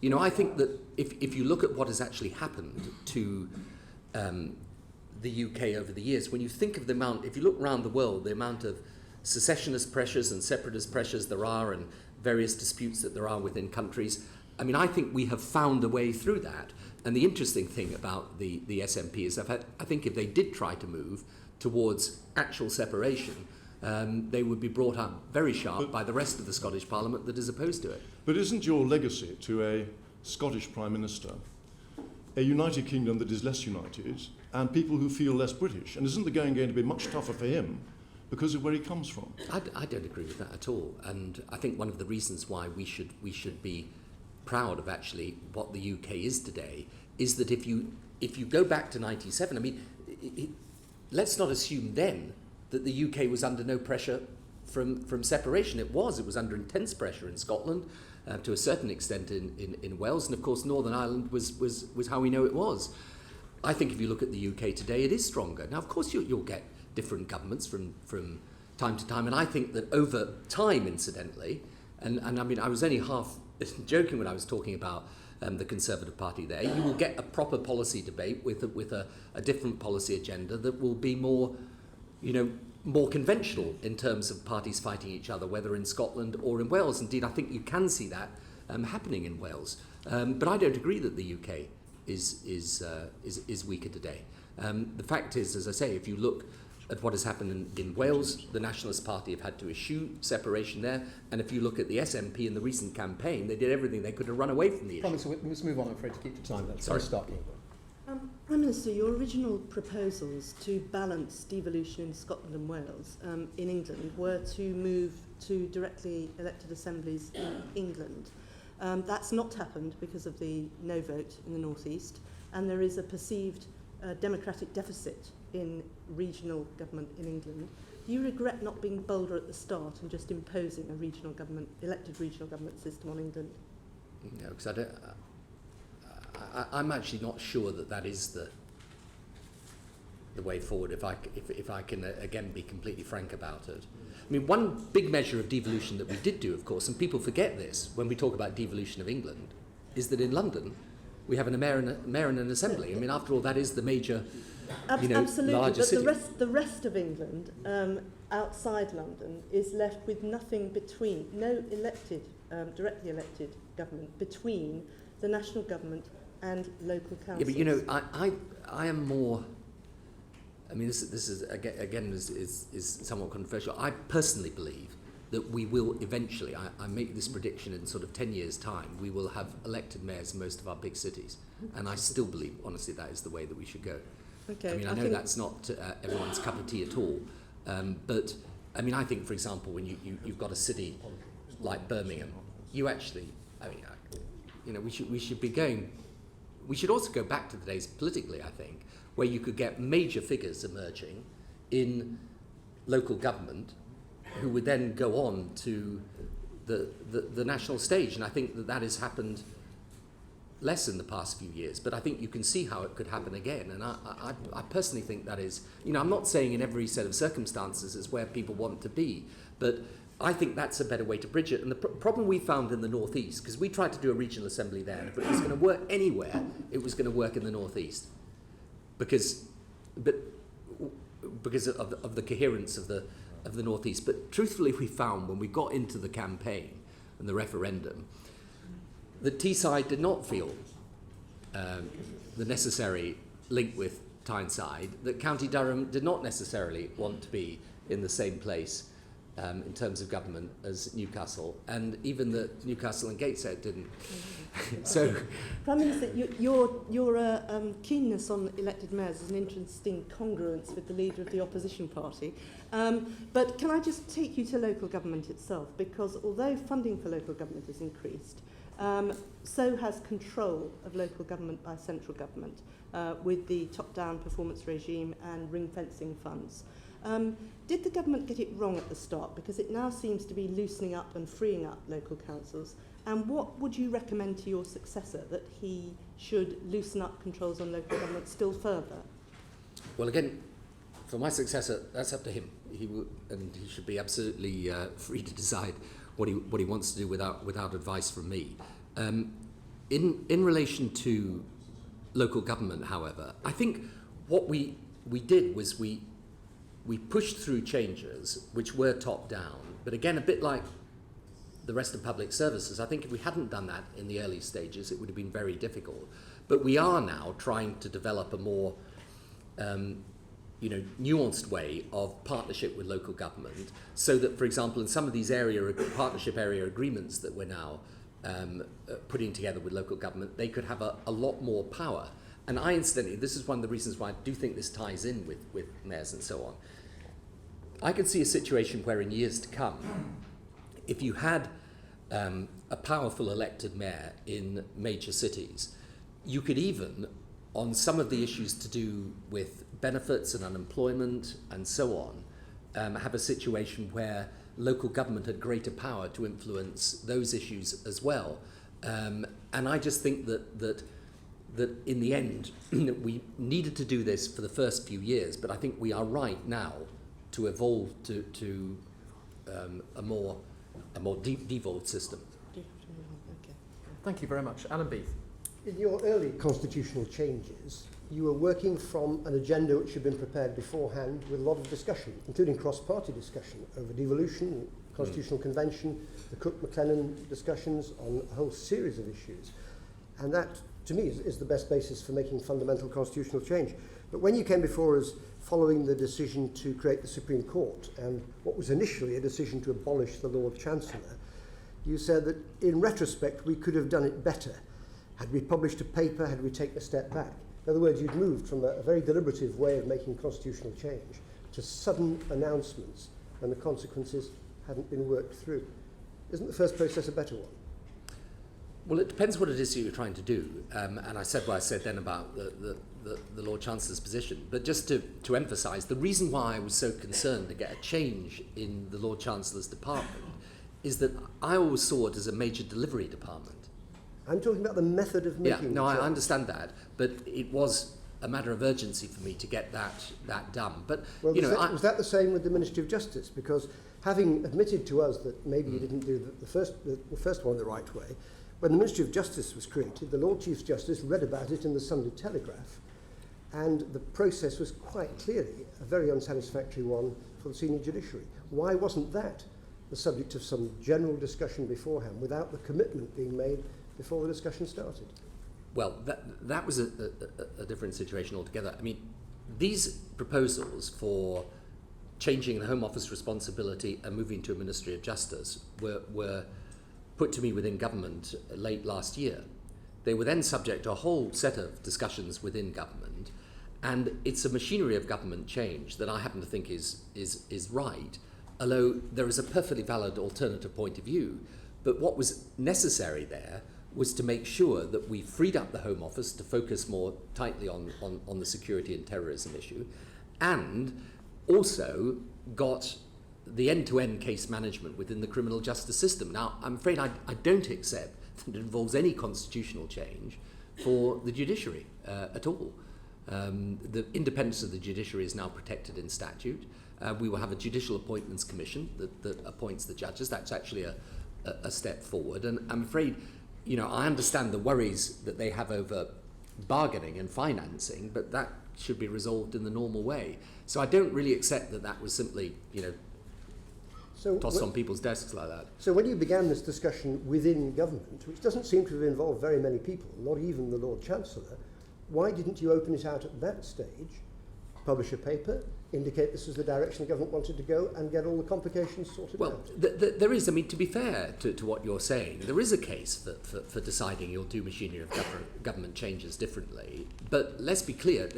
Speaker 4: You know, I think that if you look at what has actually happened to the UK over the years, when you think of the amount, if you look around the world, the amount of secessionist pressures and separatist pressures there are and various disputes that there are within countries, I mean, I think we have found a way through that. And the interesting thing about the SNP is that I think if they did try to move towards actual separation, they would be brought up very sharp by the rest of the Scottish Parliament that is opposed to it.
Speaker 10: But isn't your legacy to a Scottish Prime Minister a United Kingdom that is less united and people who feel less British? And isn't the going to be much tougher for him because of where he comes from?
Speaker 4: I don't agree with that at all. And I think one of the reasons why we should be proud of actually what the UK is today is that if you go back to 97, I mean, let's not assume then that the UK was under no pressure from separation. It was under intense pressure in Scotland, to a certain extent in Wales, and of course Northern Ireland was how we know it was. I think if you look at the UK today, it is stronger. Now, of course, you'll get different governments from time to time, and I think that over time, incidentally, and I mean, I was only half joking when I was talking about the Conservative Party there, you will get a proper policy debate with a different policy agenda that will be more, more conventional in terms of parties fighting each other, whether in Scotland or in Wales. Indeed, I think you can see that happening in Wales. But I don't agree that the UK is weaker today. The fact is, as I say, if you look at what has happened in Wales, the Nationalist Party have had to eschew separation there, and if you look at the SNP in the recent campaign, they did everything they could to run away from the issue.
Speaker 8: Promise, we must move on, I'm afraid, to keep the time.
Speaker 4: Sorry.
Speaker 8: Stop.
Speaker 2: Prime Minister, your original proposals to balance devolution in Scotland and Wales in England were to move to directly elected assemblies in England. That's not happened because of the no vote in the North East, and there is a perceived democratic deficit in regional government in England. Do you regret not being bolder at the start and just imposing a elected regional government system on England?
Speaker 4: No, because I'm actually not sure that is the way forward, if I can again be completely frank about it. I mean, one big measure of devolution that we did do, of course, and people forget this when we talk about devolution of England, is that in London we have a mayor and an assembly. I mean, after all, that is the major,
Speaker 2: Absolutely,
Speaker 4: larger
Speaker 2: but
Speaker 4: city.
Speaker 2: the rest of England, outside London, is left with nothing between, no directly elected government between the national government and local councils.
Speaker 4: Yeah, but I am more. I mean, this is again is somewhat controversial. I personally believe that we will eventually. I make this prediction in sort of 10 years' time. We will have elected mayors in most of our big cities, and I still believe, honestly, that is the way that we should go.
Speaker 2: Okay,
Speaker 4: I mean, I know that's not everyone's cup of tea at all, but I mean, I think, for example, when you've got a city like Birmingham, you actually, I mean, we should be going. We should also go back to the days politically, I think, where you could get major figures emerging in local government who would then go on to the national stage. And I think that has happened less in the past few years, but I think you can see how it could happen again. And I personally think that is, I'm not saying in every set of circumstances is where people want to be, but I think that's a better way to bridge it. And the problem we found in the North East, because we tried to do a regional assembly there, and if it was going to work anywhere, it was going to work in the North East, because of the coherence of the North East. But truthfully, we found when we got into the campaign and the referendum, the Teesside did not feel the necessary link with Tyneside, that County Durham did not necessarily want to be in the same place in terms of government as Newcastle, and even that Newcastle and Gateshead didn't. So,
Speaker 2: Prime Minister, your keenness on elected mayors is an interesting congruence with the leader of the opposition party. But can I just take you to local government itself? Because although funding for local government has increased, so has control of local government by central government with the top-down performance regime and ring-fencing funds. Did the government get it wrong at the start? Because it now seems to be loosening up and freeing up local councils. And what would you recommend to your successor, that he should loosen up controls on local government still further?
Speaker 4: Well, again, for my successor, that's up to him. He should be absolutely free to decide what he wants to do without advice from me. In relation to local government, however, I think what we did was we pushed through changes which were top down, but again, a bit like the rest of public services, I think if we hadn't done that in the early stages, it would have been very difficult. But we are now trying to develop a more nuanced way of partnership with local government, so that, for example, in some of these partnership area agreements that we're now putting together with local government, they could have a lot more power. And I, incidentally, this is one of the reasons why I do think this ties in with mayors and so on. I could see a situation where in years to come, if you had a powerful elected mayor in major cities, you could even, on some of the issues to do with benefits and unemployment and so on, have a situation where local government had greater power to influence those issues as well. And I just think that in the end, we needed to do this for the first few years, but I think we are right now to evolve to a more devolved system.
Speaker 8: Thank you very much. Alan Beath.
Speaker 11: In your early constitutional changes, you were working from an agenda which had been prepared beforehand with a lot of discussion, including cross-party discussion over devolution, constitutional convention, the Cook-McLennan discussions on a whole series of issues. And that, to me, is the best basis for making fundamental constitutional change. But when you came before us following the decision to create the Supreme Court and what was initially a decision to abolish the Lord Chancellor, you said that in retrospect we could have done it better. Had we published a paper, had we taken a step back? In other words, you'd moved from a very deliberative way of making constitutional change to sudden announcements when the consequences hadn't been worked through. Isn't the first process a better one?
Speaker 4: Well, it depends what it is you're trying to do. And I said what I said then about the Lord Chancellor's position. But just to emphasise, the reason why I was so concerned to get a change in the Lord Chancellor's department is that I always saw it as a major delivery department.
Speaker 11: I'm talking about the method of making
Speaker 4: Yeah, no, I understand that, but it was a matter of urgency for me to get that done. But
Speaker 11: well, was that the same with the Ministry of Justice? Because having admitted to us that maybe you didn't do the first one the right way, when the Ministry of Justice was created, the Lord Chief Justice read about it in the Sunday Telegraph, and the process was quite clearly a very unsatisfactory one for the senior judiciary. Why wasn't that the subject of some general discussion beforehand without the commitment being made before the discussion started?
Speaker 4: Well, that was a different situation altogether. I mean, these proposals for changing the Home Office responsibility and moving to a Ministry of Justice were put to me within government late last year. They were then subject to a whole set of discussions within government, and it's a machinery of government change that I happen to think is right, although there is a perfectly valid alternative point of view. But what was necessary there was to make sure that we freed up the Home Office to focus more tightly on the security and terrorism issue, and also got the end-to-end case management within the criminal justice system. Now, I'm afraid I don't accept that it involves any constitutional change for the judiciary at all. The independence of the judiciary is now protected in statute. We will have a judicial appointments commission that appoints the judges. That's actually a step forward. And I'm afraid, I understand the worries that they have over bargaining and financing, but that should be resolved in the normal way. So I don't really accept that was simply, tossed on people's desks like that.
Speaker 11: So when you began this discussion within government, which doesn't seem to have involved very many people, not even the Lord Chancellor, why didn't you open it out at that stage, publish a paper, indicate this was the direction the government wanted to go, and get all the complications sorted out?
Speaker 4: Well, there is, to be fair to what you're saying, there is a case for deciding you'll do machinery of government changes differently. But let's be clear,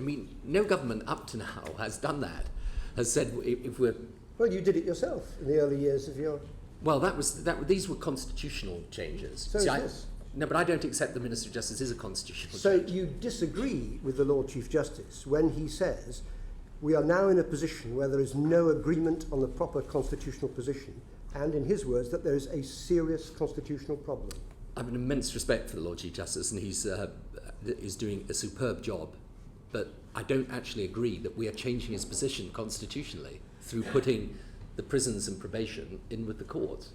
Speaker 4: no government up to now has done that, has said if we're...
Speaker 11: Well, you did it yourself in the early years of your...
Speaker 4: Well, these were constitutional changes.
Speaker 11: So yes.
Speaker 4: No, but I don't accept the Minister of Justice is a constitutional
Speaker 11: So
Speaker 4: change.
Speaker 11: you disagree with the Lord Chief Justice when he says we are now in a position where there is no agreement on the proper constitutional position, and in his words, that there is a serious constitutional problem.
Speaker 4: I have an immense respect for the Lord Chief Justice, and he's doing a superb job, but I don't actually agree that we are changing his position constitutionally through putting the prisons and probation in with the courts.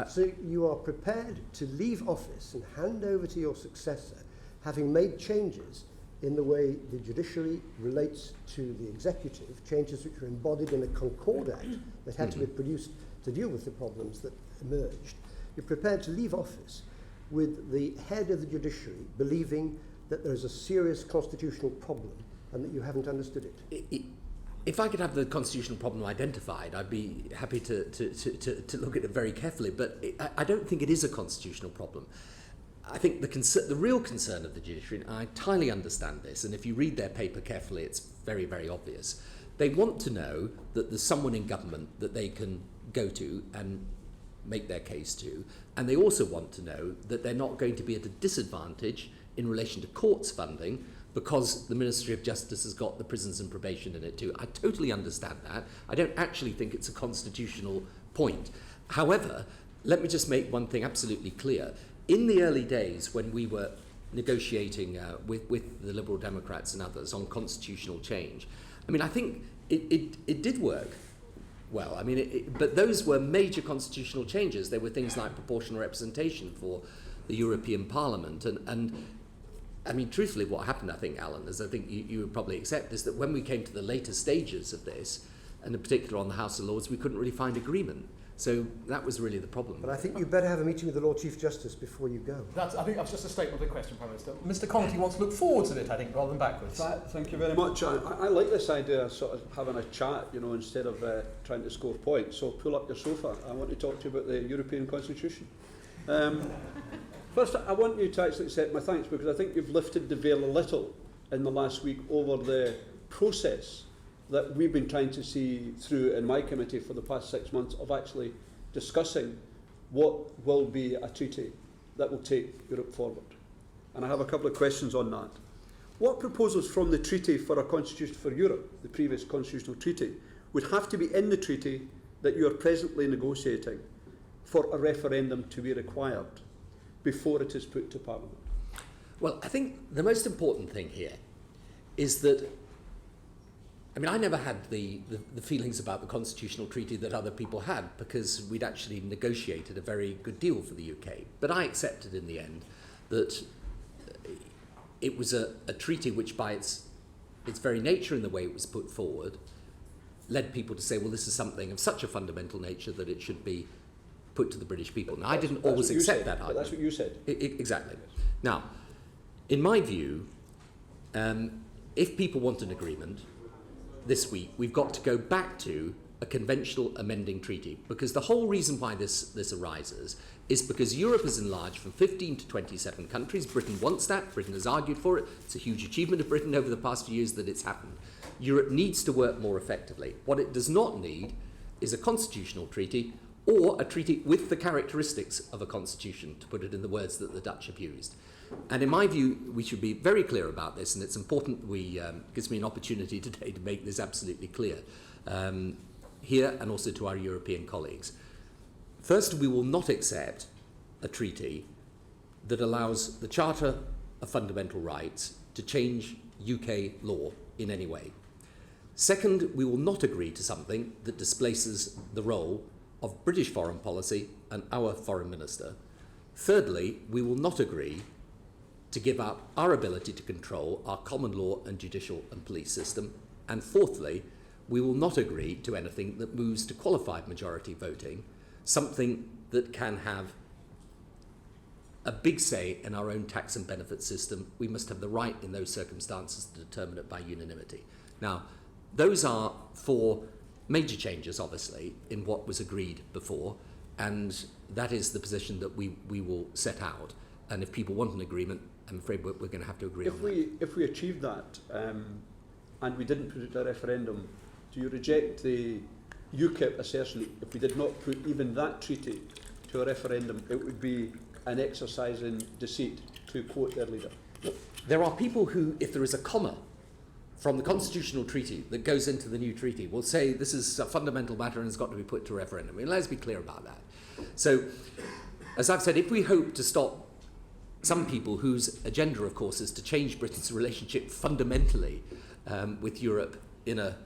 Speaker 11: So you are prepared to leave office and hand over to your successor, having made changes in the way the judiciary relates to the executive, changes which were embodied in a Concord Act that had to be produced to deal with the problems that emerged. You're prepared to leave office with the head of the judiciary believing that there is a serious constitutional problem and that you haven't understood it.
Speaker 4: If I could have the constitutional problem identified, I'd be happy to look at it very carefully, but I don't think it is a constitutional problem. I think the real concern of the judiciary, and I entirely understand this, and if you read their paper carefully, it's very, very obvious. They want to know that there's someone in government that they can go to and make their case to, and they also want to know that they're not going to be at a disadvantage in relation to courts funding because the Ministry of Justice has got the prisons and probation in it too. I totally understand that. I don't actually think it's a constitutional point. However, let me just make one thing absolutely clear. In the early days when we were negotiating with the Liberal Democrats and others on constitutional change, I mean, I think it did work well. I mean, but those were major constitutional changes. They were things like proportional representation for the European Parliament. And I mean, truthfully, what happened, I think, Alan, as I think you would probably accept, is that when we came to the later stages of this, and in particular on the House of Lords, we couldn't really find agreement. So that was really the problem.
Speaker 11: But I think you'd better have a meeting with the Lord Chief Justice before you go.
Speaker 8: I think that's just a statement of the question, Prime Minister. Mr. Conti wants to look forwards at it, I think, rather than backwards.
Speaker 12: Thank you very much. I like this idea of sort of having a chat, you know, instead of trying to score points. So pull up your sofa. I want to talk to you about the European Constitution. First, I want you to actually accept my thanks because I think you've lifted the veil a little in the last week over the process that we've been trying to see through in my committee for the past 6 months of actually discussing what will be a treaty that will take Europe forward. And I have a couple of questions on that. What proposals from the Treaty for a Constitution for Europe, the previous constitutional treaty, would have to be in the treaty that you are presently negotiating for a referendum to be required before it is put to Parliament?
Speaker 4: Well, I think the most important thing here is that, I mean, I never had the feelings about the constitutional treaty that other people had because we'd actually negotiated a very good deal for the UK. But I accepted in the end that it was a treaty which by its very nature and the way it was put forward led people to say, well, this is something of such a fundamental nature that it should be put to the British people. Now, I didn't always accept that argument.
Speaker 12: But that's what you said.
Speaker 4: Exactly. Now, in my view, if people want an agreement, this week, we've got to go back to a conventional amending treaty because the whole reason why this arises is because Europe has enlarged from 15 to 27 countries. Britain wants that. Britain has argued for it. It's a huge achievement of Britain over the past few years that it's happened. Europe needs to work more effectively. What it does not need is a constitutional treaty or a treaty with the characteristics of a constitution, to put it in the words that the Dutch have used. And in my view, we should be very clear about this, and it's important gives me an opportunity today to make this absolutely clear here and also to our European colleagues. First, we will not accept a treaty that allows the Charter of Fundamental Rights to change UK law in any way. Second, we will not agree to something that displaces the role of British foreign policy and our foreign minister. Thirdly, we will not agree to give up our ability to control our common law and judicial and police system. And fourthly, we will not agree to anything that moves to qualified majority voting, something that can have a big say in our own tax and benefit system. We must have the right in those circumstances to determine it by unanimity. Now, those are four major changes, obviously, in what was agreed before, and that is the position that we will set out. And if people want an agreement, I'm afraid we're going to have to agree on that.
Speaker 12: If we achieve that and we didn't put it to a referendum, do you reject the UKIP assertion if we did not put even that treaty to a referendum, it would be an exercise in deceit, to quote their leader?
Speaker 4: Look, there are people who, if there is a comma from the constitutional treaty that goes into the new treaty, will say this is a fundamental matter and has got to be put to referendum. I mean, let's be clear about that. So, as I've said, if we hope to stop some people whose agenda, of course, is to change Britain's relationship fundamentally with Europe in a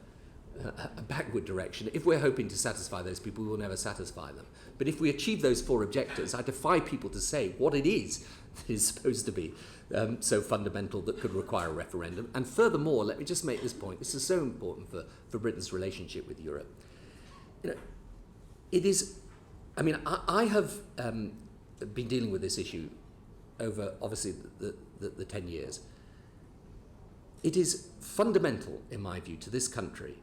Speaker 4: a backward direction. If we're hoping to satisfy those people, we will never satisfy them. But if we achieve those 4 objectives, I defy people to say what it is that is supposed to be so fundamental that could require a referendum. And furthermore, let me just make this point. This is so important for Britain's relationship with Europe. You know, it is, I mean, I have been dealing with this issue over, obviously, the 10 years. It is fundamental, in my view, to this country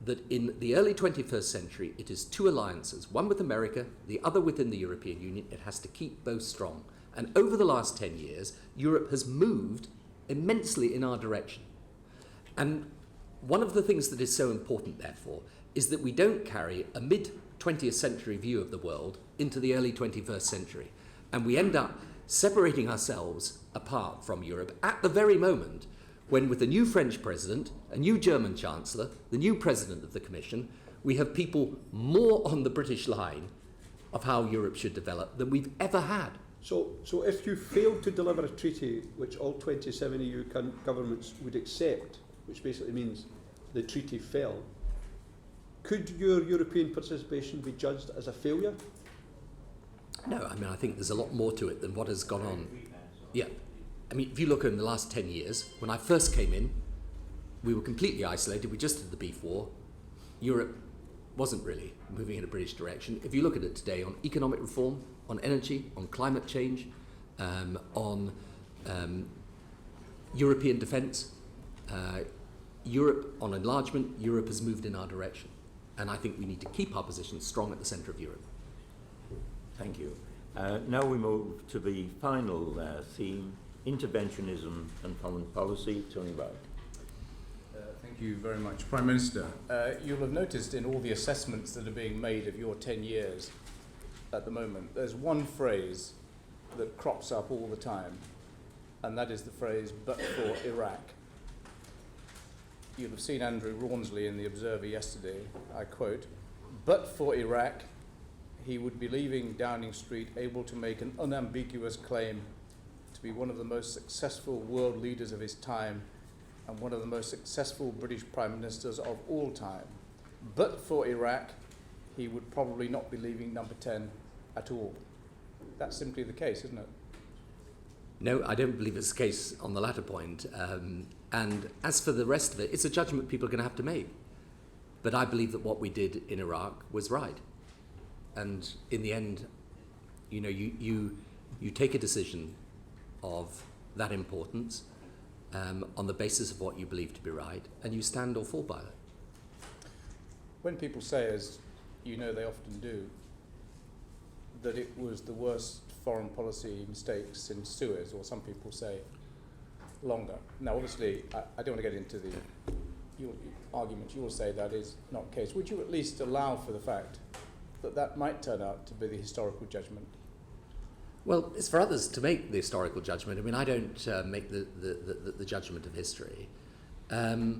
Speaker 4: that in the early 21st century, it is 2 alliances, one with America, the other within the European Union. It has to keep both strong. And over the last 10 years, Europe has moved immensely in our direction. And one of the things that is so important, therefore, is that we don't carry a mid-20th century view of the world into the early 21st century. And we end up separating ourselves apart from Europe at the very moment when, with a new French president, a new German chancellor, the new president of the Commission, we have people more on the British line of how Europe should develop than we've ever had.
Speaker 12: So if you failed to deliver a treaty which all 27 EU governments would accept, which basically means the treaty fell, could your European participation be judged as a failure?
Speaker 4: No, I mean, I think there's a lot more to it than what has gone on. Yeah. I mean, if you look in the last 10 years, when I first came in, we were completely isolated. We just had the beef war. Europe wasn't really moving in a British direction. If you look at it today on economic reform, on energy, on climate change, on European defence, Europe, on enlargement, Europe has moved in our direction. And I think we need to keep our position strong at the centre of Europe.
Speaker 1: Thank you. Now we move to the final theme, interventionism and foreign policy. Tony Wright.
Speaker 13: Thank you very much. Prime Minister, you'll have noticed in all the assessments that are being made of your 10 years at the moment, there's one phrase that crops up all the time, and that is the phrase, but for Iraq. You'll have seen Andrew Rawnsley in The Observer yesterday, I quote, but for Iraq, he would be leaving Downing Street able to make an unambiguous claim to be one of the most successful world leaders of his time and one of the most successful British Prime Ministers of all time. But for Iraq, he would probably not be leaving number 10 at all. That's simply the case, isn't it?
Speaker 4: No, I don't believe it's the case on the latter point. And as for the rest of it, it's a judgment people are going to have to make. But I believe that what we did in Iraq was right. And in the end, you know, you take a decision of that importance on the basis of what you believe to be right, and you stand or fall by it.
Speaker 13: When people say, as you know they often do, that it was the worst foreign policy mistake since Suez, or some people say longer. Now, obviously, I don't want to get into the argument. You will say that is not the case. Would you at least allow for the fact that that might turn out to be the historical judgment?
Speaker 4: Well, it's for others to make the historical judgment. I mean, I don't make the judgment of history. But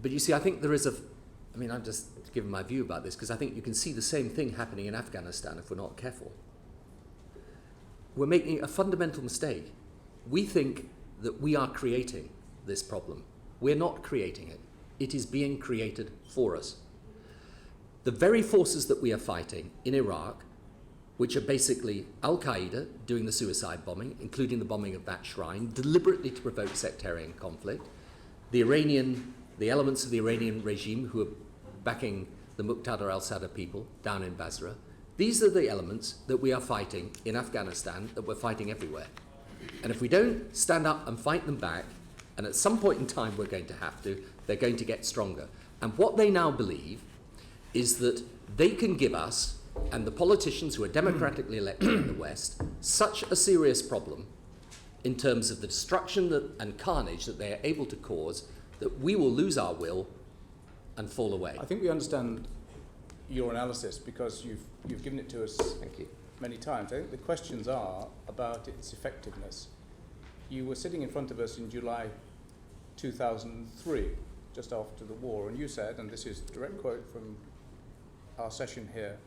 Speaker 4: you see, I think there is I'm just giving my view about this, because I think you can see the same thing happening in Afghanistan if we're not careful. We're making a fundamental mistake. We think that we are creating this problem. We're not creating it. It is being created for us. The very forces that we are fighting in Iraq, which are basically Al-Qaeda doing the suicide bombing, including the bombing of that shrine, deliberately to provoke sectarian conflict, the elements of the Iranian regime who are backing the Muqtada al-Sadr people down in Basra, these are the elements that we are fighting in Afghanistan, that we're fighting everywhere. And if we don't stand up and fight them back, and at some point in time we're going to have to, they're going to get stronger. And what they now believe is that they can give us, and the politicians who are democratically elected in the West, such a serious problem in terms of the destruction and carnage that they are able to cause, that we will lose our will and fall away.
Speaker 13: I think we understand your analysis because you've given it to us many times. I think the questions are about its effectiveness. You were sitting in front of us in July 2003, just after the war, and you said, and this is a direct quote from our session here,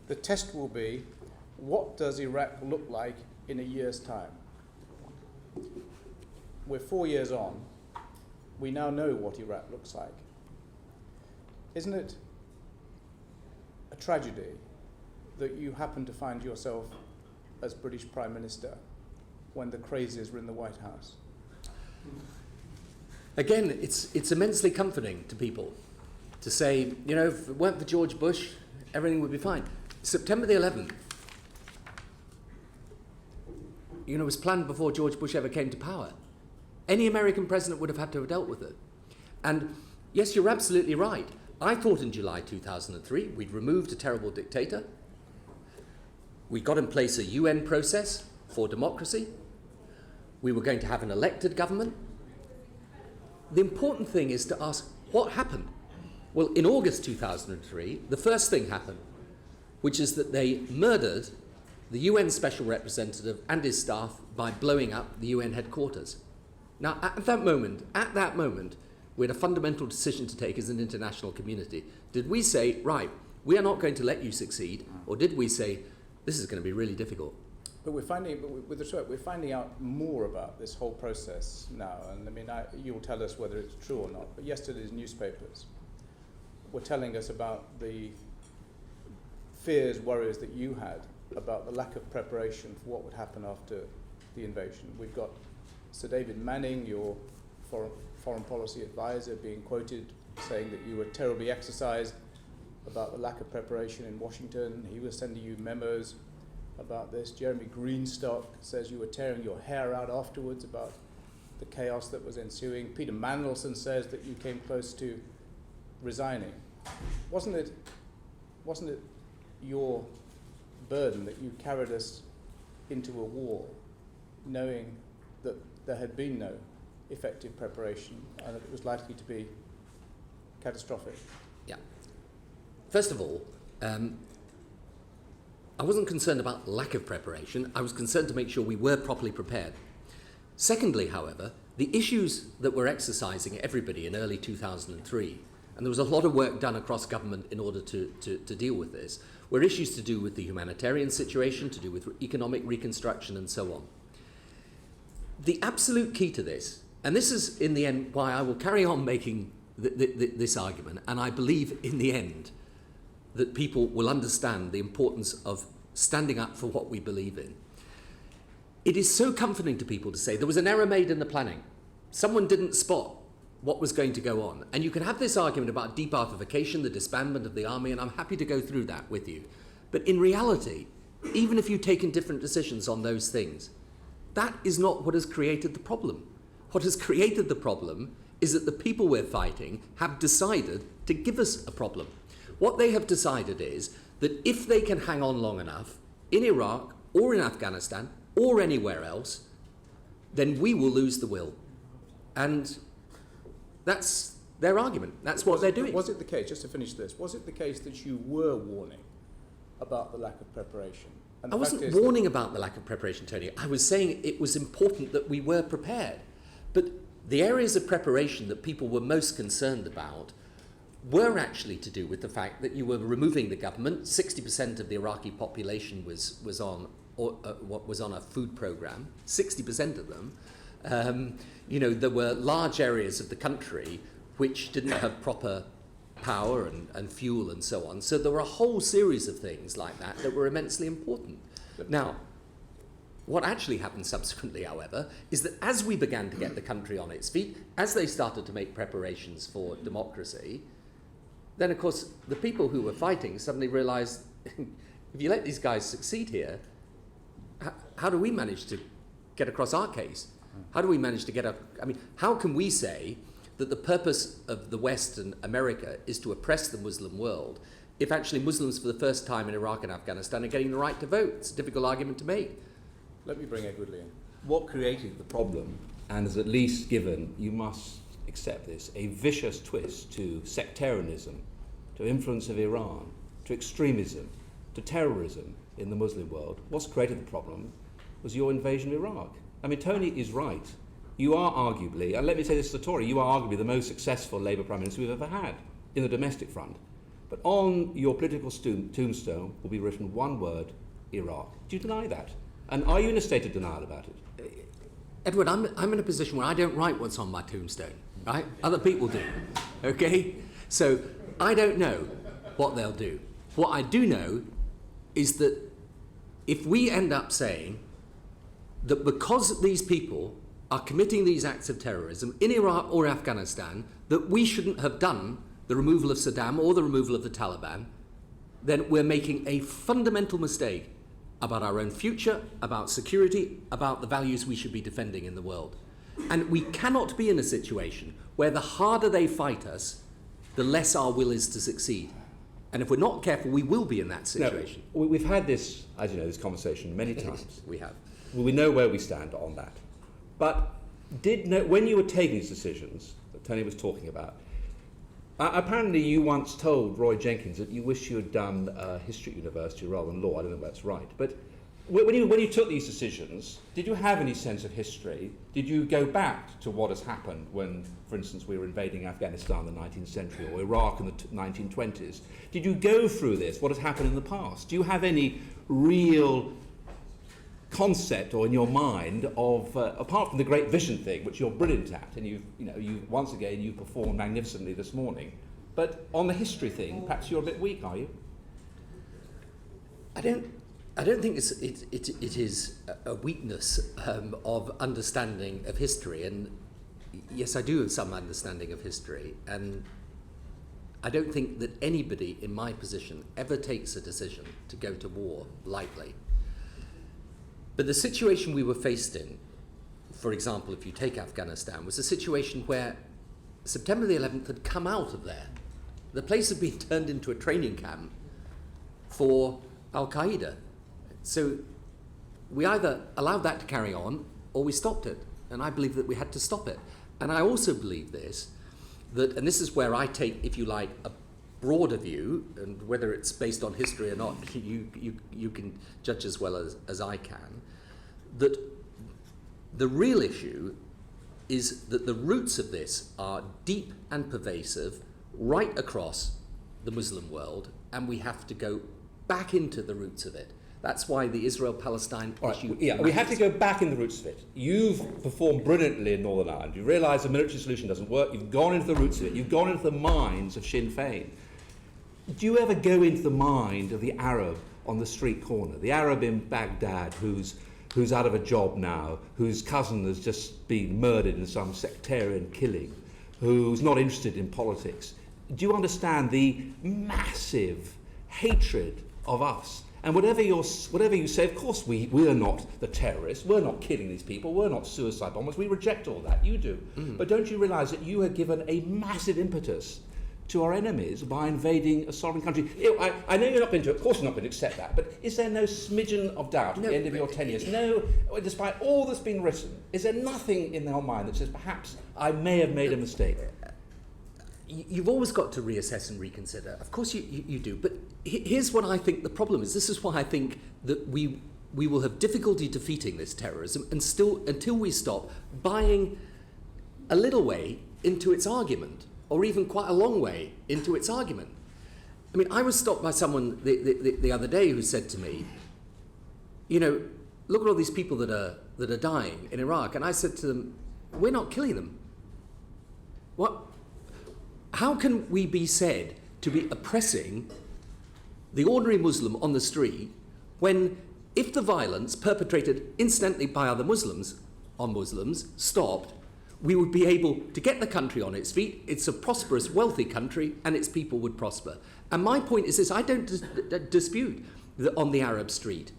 Speaker 13: the test will be, what does Iraq look like in a year's time? We're 4 years on. We now know what Iraq looks like. isn't it a tragedy that you happen to find yourself as British Prime Minister when the crazies were in the White House?
Speaker 4: Again, it's immensely comforting to people to say, you know, if it weren't for George Bush, everything would be fine. September the 11th, you know, was planned before George Bush ever came to power. Any American president would have had to have dealt with it. And yes, you're absolutely right. I thought in July 2003 we'd removed a terrible dictator. We got in place a UN process for democracy. We were going to have an elected government. The important thing is to ask, what happened? Well, in August 2003, the first thing happened, which is that they murdered the UN Special Representative and his staff by blowing up the UN headquarters. Now, at that moment, we had a fundamental decision to take as an international community. Did we say, right, we are not going to let you succeed, or did we say, this is going to be really difficult?
Speaker 13: But we're finding out more about this whole process now, and I mean, you'll tell us whether it's true or not, but yesterday's newspapers were telling us about the fears, worries that you had about the lack of preparation for what would happen after the invasion. We've got Sir David Manning, your foreign policy advisor, being quoted saying that you were terribly exercised about the lack of preparation in Washington. He was sending you memos about this. Jeremy Greenstock says you were tearing your hair out afterwards about the chaos that was ensuing. Peter Mandelson says that you came close to resigning. Wasn't it your burden that you carried us into a war knowing that there had been no effective preparation and that it was likely to be catastrophic?
Speaker 4: Yeah. First of all, I wasn't concerned about lack of preparation. I was concerned to make sure we were properly prepared. Secondly, however, the issues that were exercising everybody in early 2003, and there was a lot of work done across government in order to deal with this, were issues to do with the humanitarian situation, to do with economic reconstruction and so on. The absolute key to this, and this is in the end why I will carry on making this argument, and I believe in the end that people will understand the importance of standing up for what we believe in. It is so comforting to people to say there was an error made in the planning. Someone didn't spot what was going to go on. And you can have this argument about departification, the disbandment of the army, and I'm happy to go through that with you. But in reality, even if you've taken different decisions on those things, that is not what has created the problem. What has created the problem is that the people we're fighting have decided to give us a problem. What they have decided is that if they can hang on long enough in Iraq or in Afghanistan or anywhere else, then we will lose the will. And that's their argument. That's what they're doing.
Speaker 13: Was it the case, just to finish this, was it the case that you were warning about the lack of preparation? And
Speaker 4: I wasn't warning about the lack of preparation, Tony. I was saying it was important that we were prepared. But the areas of preparation that people were most concerned about were actually to do with the fact that you were removing the government. 60% of the Iraqi population was on a food program. 60% of them. There were large areas of the country which didn't have proper power and fuel and so on. So there were a whole series of things like that were immensely important. Now, what actually happened subsequently, however, is that as we began to get the country on its feet, as they started to make preparations for democracy, then, of course, the people who were fighting suddenly realized, if you let these guys succeed here, how do we manage to get across our case? How do we manage to how can we say that the purpose of the West and America is to oppress the Muslim world if actually Muslims for the first time in Iraq and Afghanistan are getting the right to vote? It's a difficult argument to make.
Speaker 13: Let me bring Edward Lee in.
Speaker 14: What created the problem, and has at least given, you must accept this, a vicious twist to sectarianism, to influence of Iran, to extremism, to terrorism in the Muslim world, what's created the problem was your invasion of Iraq. I mean, Tony is right. You are arguably, and let me say this to the Tory, you are arguably the most successful Labour Prime Minister we've ever had in the domestic front. But on your political tombstone will be written one word, Iraq. Do you deny that? And are you in a state of denial about it?
Speaker 4: Edward, I'm in a position where I don't write what's on my tombstone, right? Other people do, okay? So I don't know what they'll do. What I do know is that if we end up saying that because these people are committing these acts of terrorism in Iraq or Afghanistan, that we shouldn't have done the removal of Saddam or the removal of the Taliban, then we're making a fundamental mistake about our own future, about security, about the values we should be defending in the world. And we cannot be in a situation where the harder they fight us, the less our will is to succeed. And if we're not careful, we will be in that situation.
Speaker 14: No, we've had this, as you know, this conversation many times.
Speaker 4: We have.
Speaker 14: Well, we know where we stand on that. But when you were taking these decisions that Tony was talking about, apparently you once told Roy Jenkins that you wish you had done history at university rather than law. I don't know if that's right. But when you took these decisions, did you have any sense of history? Did you go back to what has happened when, for instance, we were invading Afghanistan in the 19th century or Iraq in the 1920s? Did you go through this, what has happened in the past? Do you have any real concept or in your mind of, apart from the great vision thing, which you're brilliant at, and you once again you performed magnificently this morning, but on the history thing, perhaps you're a bit weak, are you?
Speaker 4: I don't think it is a weakness of understanding of history, and yes, I do have some understanding of history, and I don't think that anybody in my position ever takes a decision to go to war lightly. But the situation we were faced in, for example, if you take Afghanistan, was a situation where September the 11th had come out of there. The place had been turned into a training camp for Al-Qaeda. So we either allowed that to carry on or we stopped it. And I believe that we had to stop it. And I also believe and this is where I take, if you like, a broader view, and whether it's based on history or not, you can judge as well as I can, that the real issue is that the roots of this are deep and pervasive right across the Muslim world, and we have to go back into the roots of it. That's why the Israel-Palestine issue...
Speaker 14: Yeah, we have to go back in the roots of it. You've performed brilliantly in Northern Ireland. You realise the military solution doesn't work. You've gone into the roots of it. You've gone into the minds of Sinn Féin. Do you ever go into the mind of the Arab on the street corner, the Arab in Baghdad who's out of a job now, whose cousin has just been murdered in some sectarian killing, who's not interested in politics? Do you understand the massive hatred of us? And whatever you say, of course we are not the terrorists, we're not killing these people, we're not suicide bombers, we reject all that, you do. But don't you realise that you have given a massive impetus to our enemies by invading a sovereign country? I know you're not going to, of course you're not going to accept that, but is there no smidgen of doubt at the end of your 10 years? No, despite all that's been written, is there nothing in your mind that says perhaps I may have made a mistake?
Speaker 4: You've always got to reassess and reconsider. Of course you do. But here's what I think the problem is. This is why I think that we will have difficulty defeating this terrorism and still until we stop buying a little way into its argument, or even quite a long way into its argument. I mean, I was stopped by someone the other day who said to me, look at all these people that are dying in Iraq. And I said to them, we're not killing them. What? How can we be said to be oppressing the ordinary Muslim on the street when, if the violence perpetrated incidentally by other Muslims on Muslims stopped, we would be able to get the country on its feet? It's a prosperous, wealthy country, and its people would prosper. And my point is this: I don't dispute that on the Arab street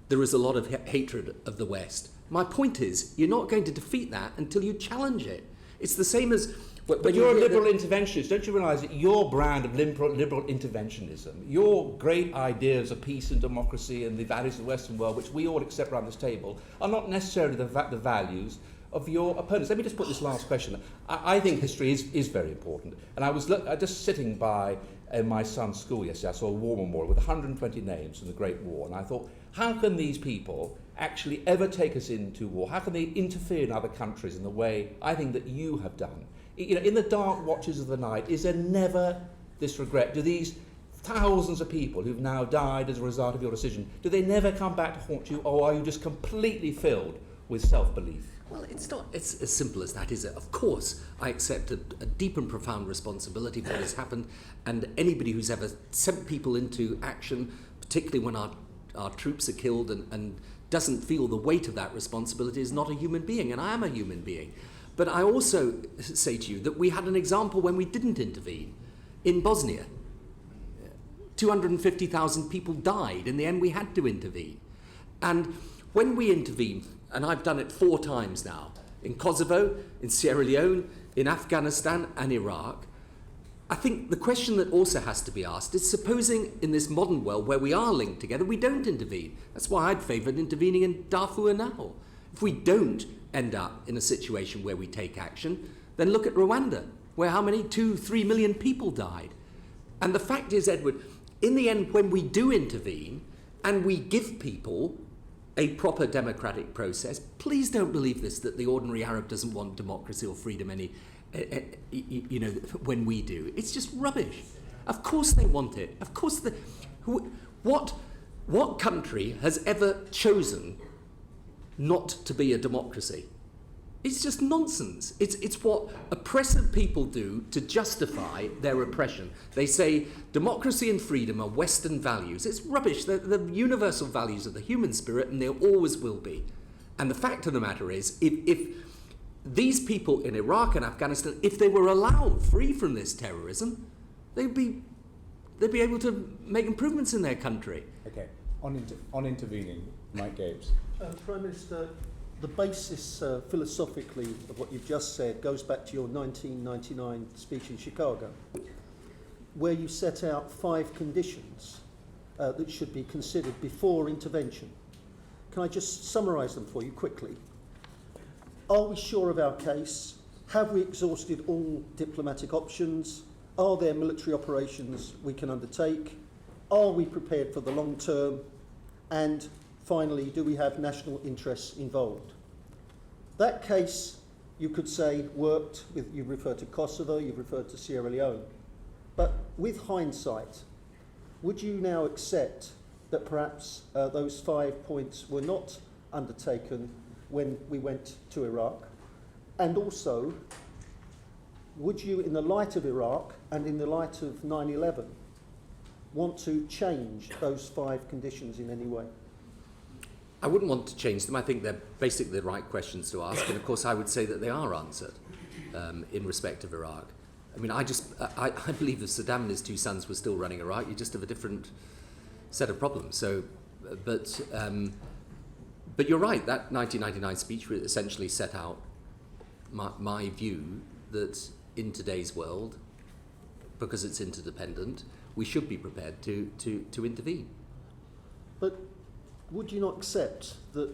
Speaker 4: there is a lot of hatred of the West. My point is, you're not going to defeat that until you challenge it. It's the same as...
Speaker 14: But you're a liberal interventionist. Don't you realise that your brand of liberal interventionism, your great ideas of peace and democracy and the values of the Western world, which we all accept around this table, are not necessarily the values of your opponents? Let me just put this last question. I think history is very important. And I was just sitting by my son's school yesterday. I saw a war memorial with 120 names from the Great War. And I thought, how can these people actually ever take us into war? How can they interfere in other countries in the way I think that you have done? In the dark watches of the night, is there never this regret? Do these thousands of people who've now died as a result of your decision, do they never come back to haunt you, or are you just completely filled with self-belief?
Speaker 4: Well, it's not it's as simple as that, is it? Of course, I accept a deep and profound responsibility for what has happened, and anybody who's ever sent people into action, particularly when our troops are killed and doesn't feel the weight of that responsibility, is not a human being, and I am a human being. But I also say to you that we had an example when we didn't intervene in Bosnia. 250,000 people died. In the end, we had to intervene. And when we intervene, and I've done it 4 times now, in Kosovo, in Sierra Leone, in Afghanistan and Iraq, I think the question that also has to be asked is, supposing in this modern world where we are linked together, we don't intervene. That's why I'd favour intervening in Darfur now. If we don't end up in a situation where we take action, then look at Rwanda, where how many? 2-3 million people died. And the fact is, Edward, in the end, when we do intervene and we give people a proper democratic process, please don't believe this, that the ordinary Arab doesn't want democracy or freedom when we do. It's just rubbish. Of course they want it. Of course, what country has ever chosen not to be a democracy? It's just nonsense. It's what oppressive people do to justify their oppression. They say democracy and freedom are Western values. It's rubbish. They're the universal values of the human spirit, and they always will be. And the fact of the matter is, if these people in Iraq and Afghanistan, if they were allowed free from this terrorism, they'd be able to make improvements in their country.
Speaker 3: Okay, on intervening, Mike Gapes.
Speaker 15: Prime Minister, the basis philosophically of what you've just said goes back to your 1999 speech in Chicago, where you set out 5 conditions that should be considered before intervention. Can I just summarise them for you quickly? Are we sure of our case? Have we exhausted all diplomatic options? Are there military operations we can undertake? Are we prepared for the long term? And finally, do we have national interests involved? That case, you could say, worked with, you referred to Kosovo, you've referred to Sierra Leone. But with hindsight, would you now accept that perhaps those 5 points were not undertaken when we went to Iraq? And also, would you, in the light of Iraq and in the light of 9/11, want to change those 5 conditions in any way?
Speaker 4: I wouldn't want to change them. I think they're basically the right questions to ask. And of course, I would say that they are answered in respect of Iraq. I mean, I believe if Saddam and his 2 sons were still running Iraq, you just have a different set of problems. So, but you're right, that 1999 speech essentially set out my view that in today's world, because it's interdependent, we should be prepared to intervene.
Speaker 15: But would you not accept that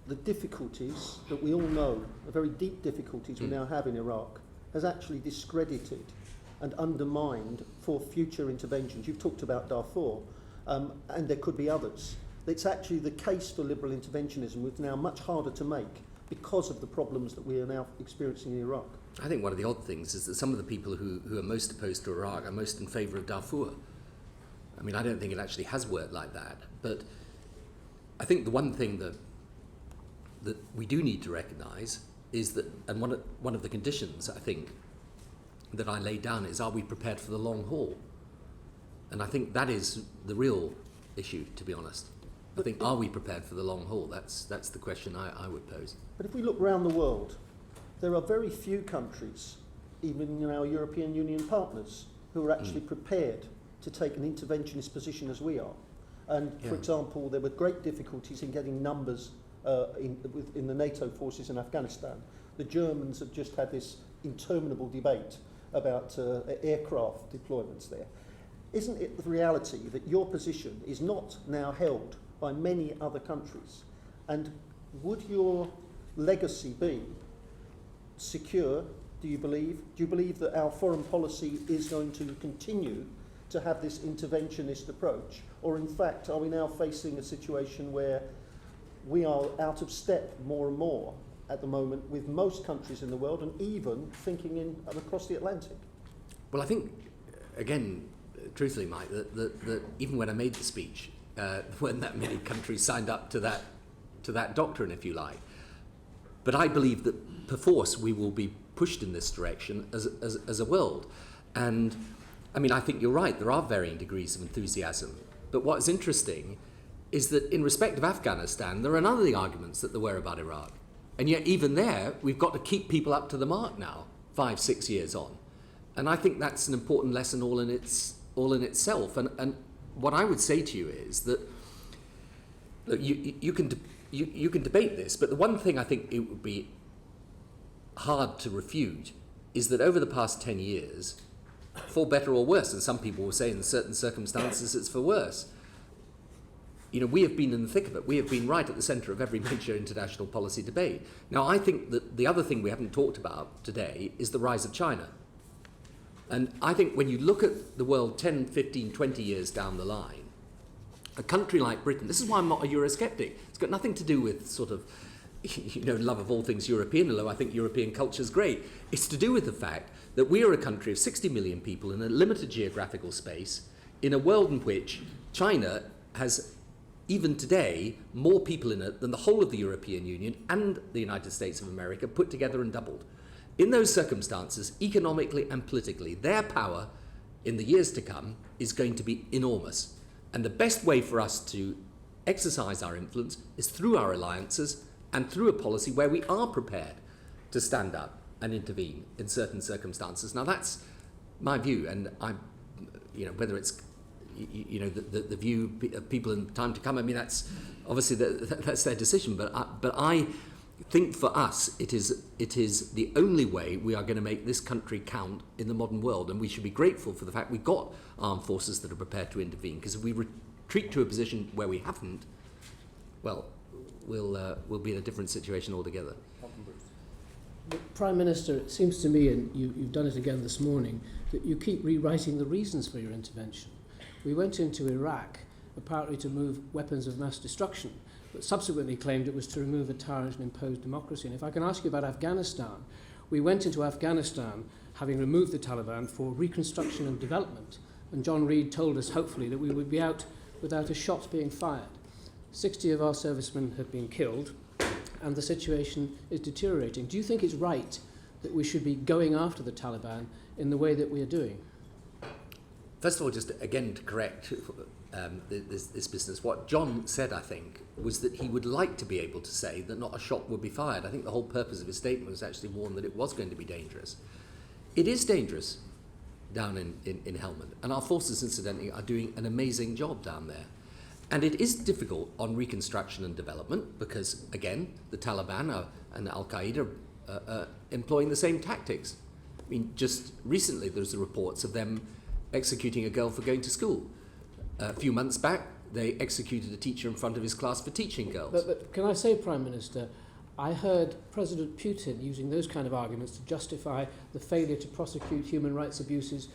Speaker 15: the difficulties that we all know, the very deep difficulties we now have in Iraq, has actually discredited and undermined for future interventions? You've talked about Darfur, and there could be others. It's actually the case for liberal interventionism is now much harder to make because of the problems that we are now experiencing in Iraq.
Speaker 4: I think one of the odd things is that some of the people who are most opposed to Iraq are most in favour of Darfur. I mean, I don't think it actually has worked like that. But I think the one thing that we do need to recognise is that, and one of the conditions, I think, that I laid down is, are we prepared for the long haul? And I think that is the real issue, to be honest. I think, are we prepared for the long haul? That's the question I would pose.
Speaker 15: But if we look around the world, there are very few countries, even in our European Union partners, who are actually prepared to take an interventionist position as we are. And, for example, there were great difficulties in getting numbers in the NATO forces in Afghanistan. The Germans have just had this interminable debate about aircraft deployments there. Isn't it the reality that your position is not now held by many other countries? And would your legacy be secure, do you believe? Do you believe that our foreign policy is going to continue to have this interventionist approach? Or in fact, are we now facing a situation where we are out of step more and more at the moment with most countries in the world, and even thinking across the Atlantic?
Speaker 4: Well, I think, again, truthfully, Mike, that even when I made the speech, weren't that many countries signed up to that doctrine, if you like. But I believe that perforce we will be pushed in this direction as a world. And I mean, I think you're right, there are varying degrees of enthusiasm. But what's interesting is that in respect of Afghanistan, there are none of the arguments that there were about Iraq. And yet even there, we've got to keep people up to the mark now, 5-6 years on. And I think that's an important lesson all in itself. And what I would say to you is that, look, you can debate this, but the one thing I think it would be hard to refute is that over the past 10 years, for better or worse, and some people will say in certain circumstances it's for worse, you know, we have been in the thick of it. We have been right at the centre of every major international policy debate. Now, I think that the other thing we haven't talked about today is the rise of China. And I think when you look at the world 10, 15, 20 years down the line, a country like Britain, this is why I'm not a Eurosceptic. It's got nothing to do with sort of, you know, love of all things European, although I think European culture is great. It's to do with the fact that we are a country of 60 million people in a limited geographical space in a world in which China has, even today, more people in it than the whole of the European Union and the United States of America put together and doubled. In those circumstances, economically and politically, their power in the years to come is going to be enormous. And the best way for us to exercise our influence is through our alliances and through a policy where we are prepared to stand up and intervene in certain circumstances. Now, that's my view, and I'm, you know, whether it's, you know, the view of people in time to come, I mean, that's obviously that's their decision. But I think for us, it is the only way we are going to make this country count in the modern world, and we should be grateful for the fact we've got armed forces that are prepared to intervene. Because if we retreat to a position where we haven't, well, we'll be in a different situation altogether.
Speaker 16: But Prime Minister, it seems to me, and you've done it again this morning, that you keep rewriting the reasons for your intervention. We went into Iraq apparently to move weapons of mass destruction, but subsequently claimed it was to remove a tyrant and impose democracy. And if I can ask you about Afghanistan, we went into Afghanistan having removed the Taliban for reconstruction and development, and John Reid told us hopefully that we would be out without a shot being fired. 60 of our servicemen have been killed, and the situation is deteriorating. Do you think it's right that we should be going after the Taliban in the way that we are doing?
Speaker 4: First of all, just again to correct this business, what John said, I think, was that he would like to be able to say that not a shot would be fired. I think the whole purpose of his statement was actually warn that it was going to be dangerous. It is dangerous down in Helmand, and our forces, incidentally, are doing an amazing job down there. And it is difficult on reconstruction and development because, again, the Taliban and Al-Qaeda are employing the same tactics. I mean, just recently there was the reports of them executing a girl for going to school. A few months back, they executed a teacher in front of his class for teaching girls.
Speaker 16: But can I say, Prime Minister, I heard President Putin using those kind of arguments to justify the failure to prosecute human rights abuses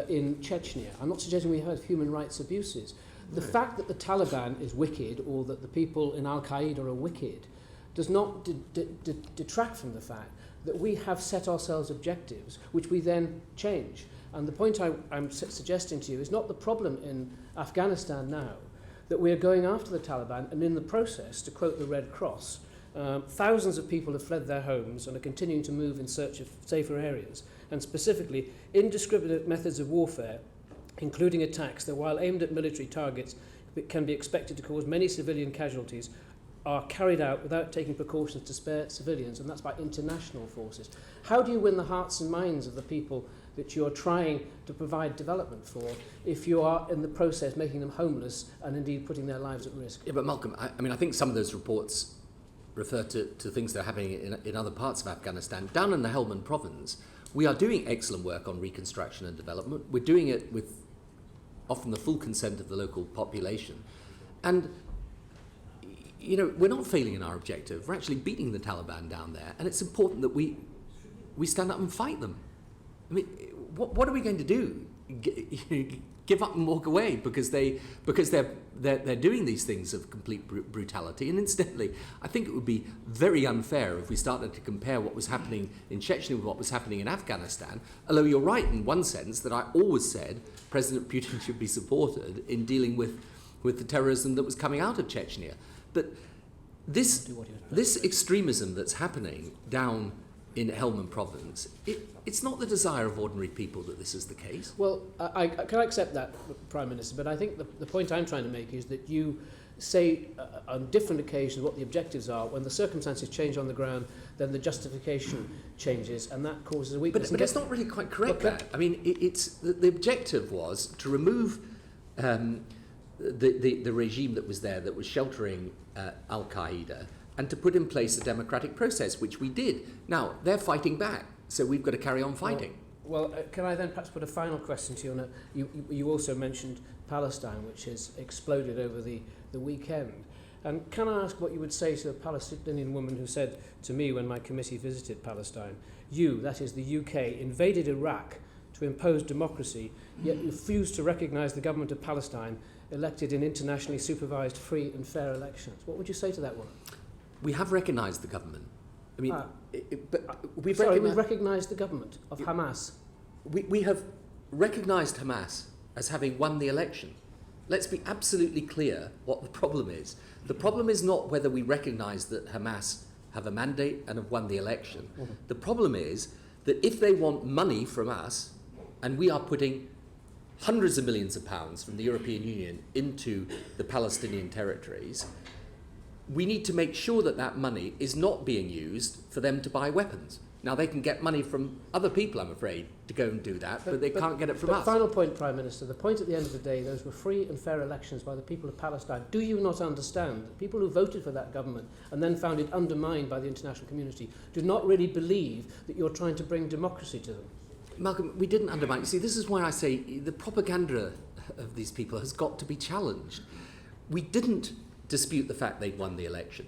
Speaker 16: in Chechnya. I'm not suggesting we have human rights abuses. The fact that the Taliban is wicked or that the people in Al-Qaeda are wicked does not detract from the fact that we have set ourselves objectives which we then change. And the point I'm suggesting to you is not the problem in Afghanistan now, that we are going after the Taliban and in the process, to quote the Red Cross, thousands of people have fled their homes and are continuing to move in search of safer areas, and specifically indiscriminate methods of warfare, including attacks that, while aimed at military targets, can be expected to cause many civilian casualties, are carried out without taking precautions to spare civilians, and that's by international forces. How do you win the hearts and minds of the people that you're trying to provide development for if you are in the process making them homeless and indeed putting their lives at risk?
Speaker 4: Yeah, but Malcolm, I mean, I think some of those reports refer to things that are happening in other parts of Afghanistan. Down in the Helmand province, we are doing excellent work on reconstruction and development. We're doing it with often the full consent of the local population. And, you know, we're not failing in our objective. We're actually beating the Taliban down there. And it's important that we stand up and fight them. I mean, what are we going to do? Give up and walk away because they're doing these things of complete brutality. And incidentally, I think it would be very unfair if we started to compare what was happening in Chechnya with what was happening in Afghanistan, although you're right in one sense that I always said President Putin should be supported in dealing with the terrorism that was coming out of Chechnya. But this extremism that's happening down in Helmand Province, it's not the desire of ordinary people that this is the case.
Speaker 16: Well, I can accept that, Prime Minister, but I think the point I'm trying to make is that you say on different occasions what the objectives are. When the circumstances change on the ground, then the justification changes, and that causes a weakness.
Speaker 4: But it's not really quite correct, that. I mean, the objective was to remove the regime that was there, that was sheltering Al-Qaeda, and to put in place a democratic process, which we did. Now, they're fighting back, so we've got to carry on fighting.
Speaker 16: Well, can I then perhaps put a final question to you? You also mentioned Palestine, which has exploded over the weekend. And can I ask what you would say to a Palestinian woman who said to me when my committee visited Palestine, you, that is the UK, invaded Iraq to impose democracy, yet refused to recognise the government of Palestine elected in internationally supervised free and fair elections. What would you say to that woman?
Speaker 4: We have recognised the government. I mean, we've
Speaker 16: recognised the government of Hamas.
Speaker 4: We have recognised Hamas as having won the election. Let's be absolutely clear what the problem is. The problem is not whether we recognise that Hamas have a mandate and have won the election. Mm-hmm. The problem is that if they want money from us, and we are putting hundreds of millions of pounds from the European Union into the Palestinian territories, we need to make sure that that money is not being used for them to buy weapons. Now, they can get money from other people, I'm afraid, to go and do that, but they can't get it from us.
Speaker 16: Final point, Prime Minister. The point at the end of the day, those were free and fair elections by the people of Palestine. Do you not understand that people who voted for that government and then found it undermined by the international community do not really believe that you're trying to bring democracy to them?
Speaker 4: Malcolm, we didn't undermine. You see, this is why I say the propaganda of these people has got to be challenged. We didn't dispute the fact they'd won the election.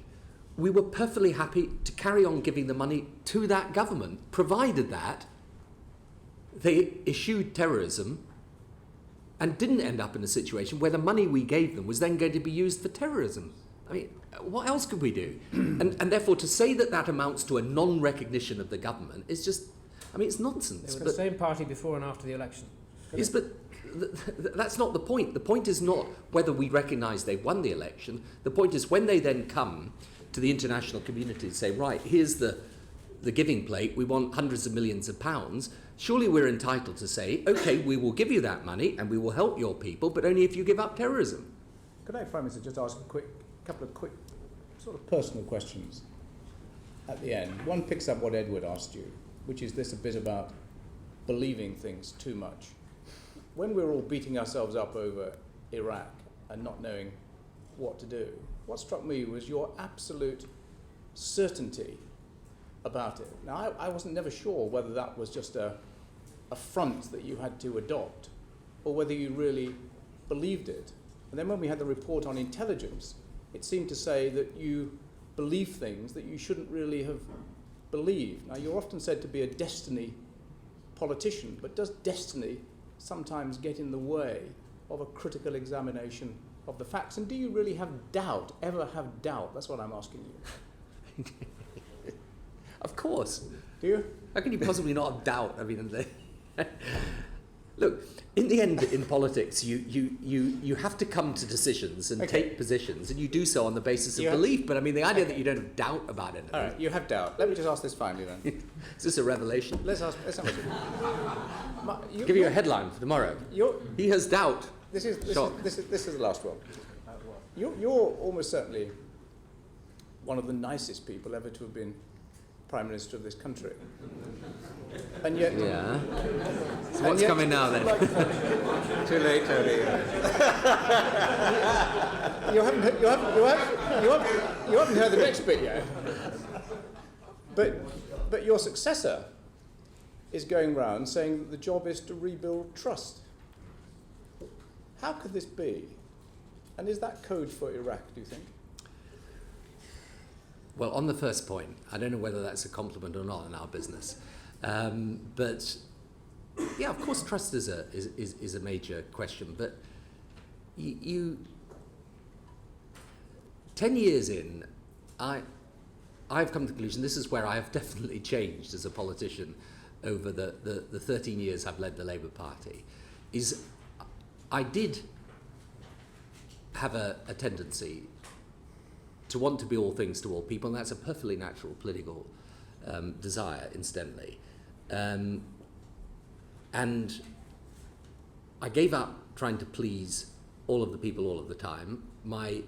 Speaker 4: We were perfectly happy to carry on giving the money to that government, provided that they eschewed terrorism and didn't end up in a situation where the money we gave them was then going to be used for terrorism. I mean, what else could we do? and therefore, to say that that amounts to a non-recognition of the government is just, I mean, it's nonsense.
Speaker 16: They were the same party before and after the election.
Speaker 4: Yes, but that's not the point. The point is not whether we recognise they won the election. The point is when they then come to the international community and say, right, here's the giving plate, we want hundreds of millions of pounds, surely we're entitled to say, okay, we will give you that money and we will help your people, but only if you give up terrorism.
Speaker 13: Could I, Prime Minister, just ask a couple of quick sort of personal questions at the end? One picks up what Edward asked you, which is this a bit about believing things too much. When we're all beating ourselves up over Iraq and not knowing what to do, what struck me was your absolute certainty about it. Now, I wasn't never sure whether that was just a front that you had to adopt or whether you really believed it. And then when we had the report on intelligence, it seemed to say that you believe things that you shouldn't really have believed. Now, you're often said to be a destiny politician, but does destiny sometimes get in the way of a critical examination of the facts? And do you really have doubt, ever have doubt? That's what I'm asking you.
Speaker 4: Of course.
Speaker 13: Do you?
Speaker 4: How can you possibly not have doubt? I mean, look, in the end, in politics, you have to come to decisions and take positions, and you do so on the basis of belief. But I mean, the idea that you don't have doubt about it.
Speaker 13: All right, you have doubt. Let me just ask this finally then.
Speaker 4: Is this a revelation?
Speaker 13: Let's have
Speaker 4: Give you a headline for tomorrow. He has doubt.
Speaker 13: This is the last one. You're almost certainly one of the nicest people ever to have been Prime Minister of this country. And yet...
Speaker 4: Yeah. So what's coming now then?
Speaker 13: Too late, Tony. You haven't heard the next bit yet. But your successor is going round saying that the job is to rebuild trust. How could this be? And is that code for Iraq, do you think?
Speaker 4: Well, on the first point, I don't know whether that's a compliment or not in our business. But yeah, of course, trust is a major question. But you 10 years in, I've come to the conclusion, this is where I have definitely changed as a politician over the 13 years I've led the Labour Party, is I did have a tendency to want to be all things to all people, and that's a perfectly natural political desire, incidentally. And I gave up trying to please all of the people all of the time. My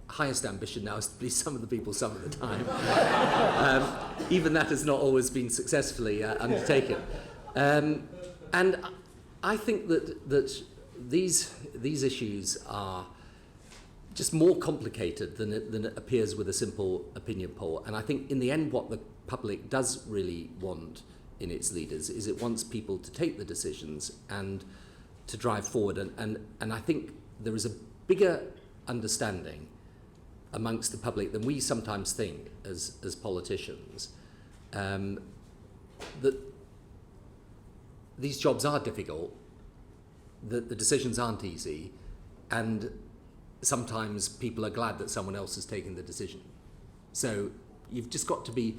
Speaker 4: highest ambition now is to please some of the people some of the time. Even that has not always been successfully undertaken. And I think that these issues are just more complicated than it appears with a simple opinion poll. And I think in the end what the public does really want in its leaders is it wants people to take the decisions and to drive forward. And I think there is a bigger understanding amongst the public than we sometimes think as politicians, that these jobs are difficult, that the decisions aren't easy, and sometimes people are glad that someone else has taken the decision. So you've just got to be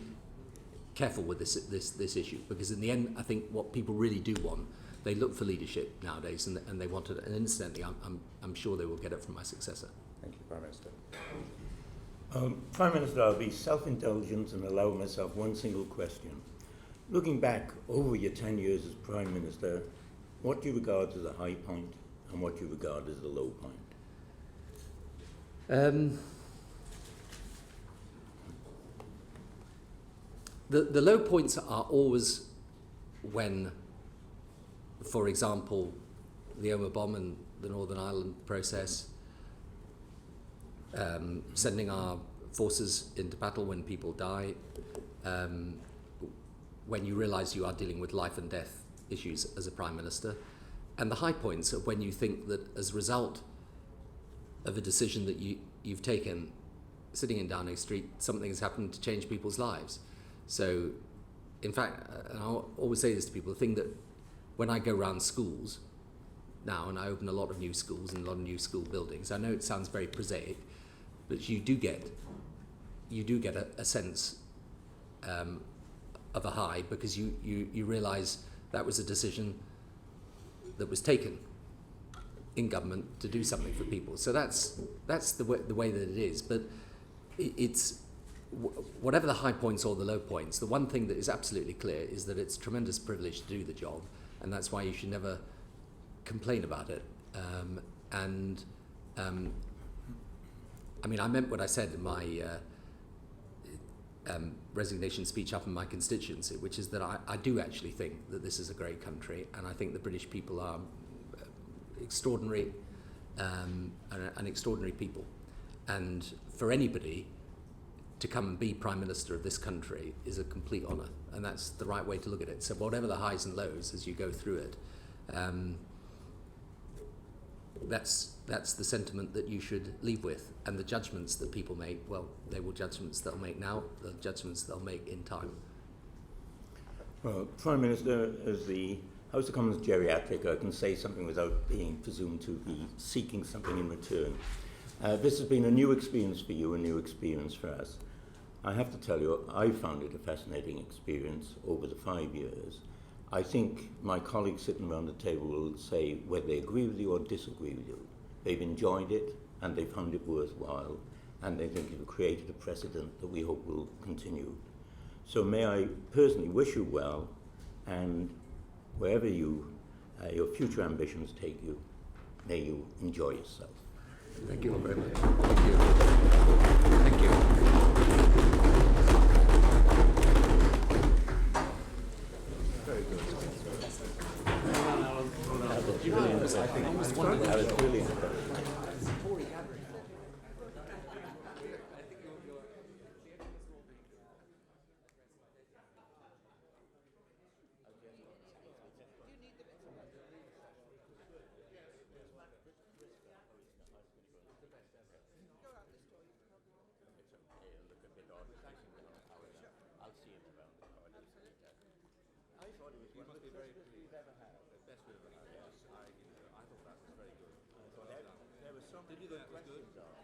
Speaker 4: careful with this issue, because in the end, I think what people really do want, they look for leadership nowadays, and they want it. And incidentally, I'm sure they will get it from my successor.
Speaker 3: Thank you, Prime Minister.
Speaker 1: Prime Minister, I'll be self-indulgent and allow myself one single question. Looking back over your 10 years as Prime Minister, what do you regard as a high point and what do you regard as a low point?
Speaker 4: The low points are always when, for example, the Omagh bomb and the Northern Ireland process, sending our forces into battle when people die, when you realise you are dealing with life and death issues as a Prime Minister, and the high points of when you think that as a result of a decision that you've taken, sitting in Downing Street, something has happened to change people's lives. So, in fact, and I always say this to people, the thing that when I go around schools now, and I open a lot of new schools and a lot of new school buildings, I know it sounds very prosaic, but you do get a sense of a high, because you realise that was a decision that was taken in government to do something for people. So that's the way that it is. But it's whatever the high points or the low points, the one thing that is absolutely clear is that it's a tremendous privilege to do the job, and that's why you should never complain about it. I mean, I meant what I said in my resignation speech up in my constituency, which is that I do actually think that this is a great country, and I think the British people are extraordinary, and extraordinary people. And for anybody to come and be Prime Minister of this country is a complete honour, and that's the right way to look at it. So whatever the highs and lows as you go through it, that's the sentiment that you should leave with. And the judgments that people make, well, they will judgments they'll make now, the judgments they'll make in time.
Speaker 1: Well, Prime Minister, as the House of Commons geriatric, I can say something without being presumed to be seeking something in return. This has been a new experience for you, a new experience for us. I have to tell you, I found it a fascinating experience over the 5 years. I think my colleagues sitting around the table will say whether they agree with you or disagree with you. They've enjoyed it and they found it worthwhile, and they think it created a precedent that we hope will continue. So may I personally wish you well, and wherever your future ambitions take you, may you enjoy yourself.
Speaker 4: Thank you all very much. Thank you. Thank you.
Speaker 1: Very good. Brilliant. I think that was brilliant. Did you think that was good?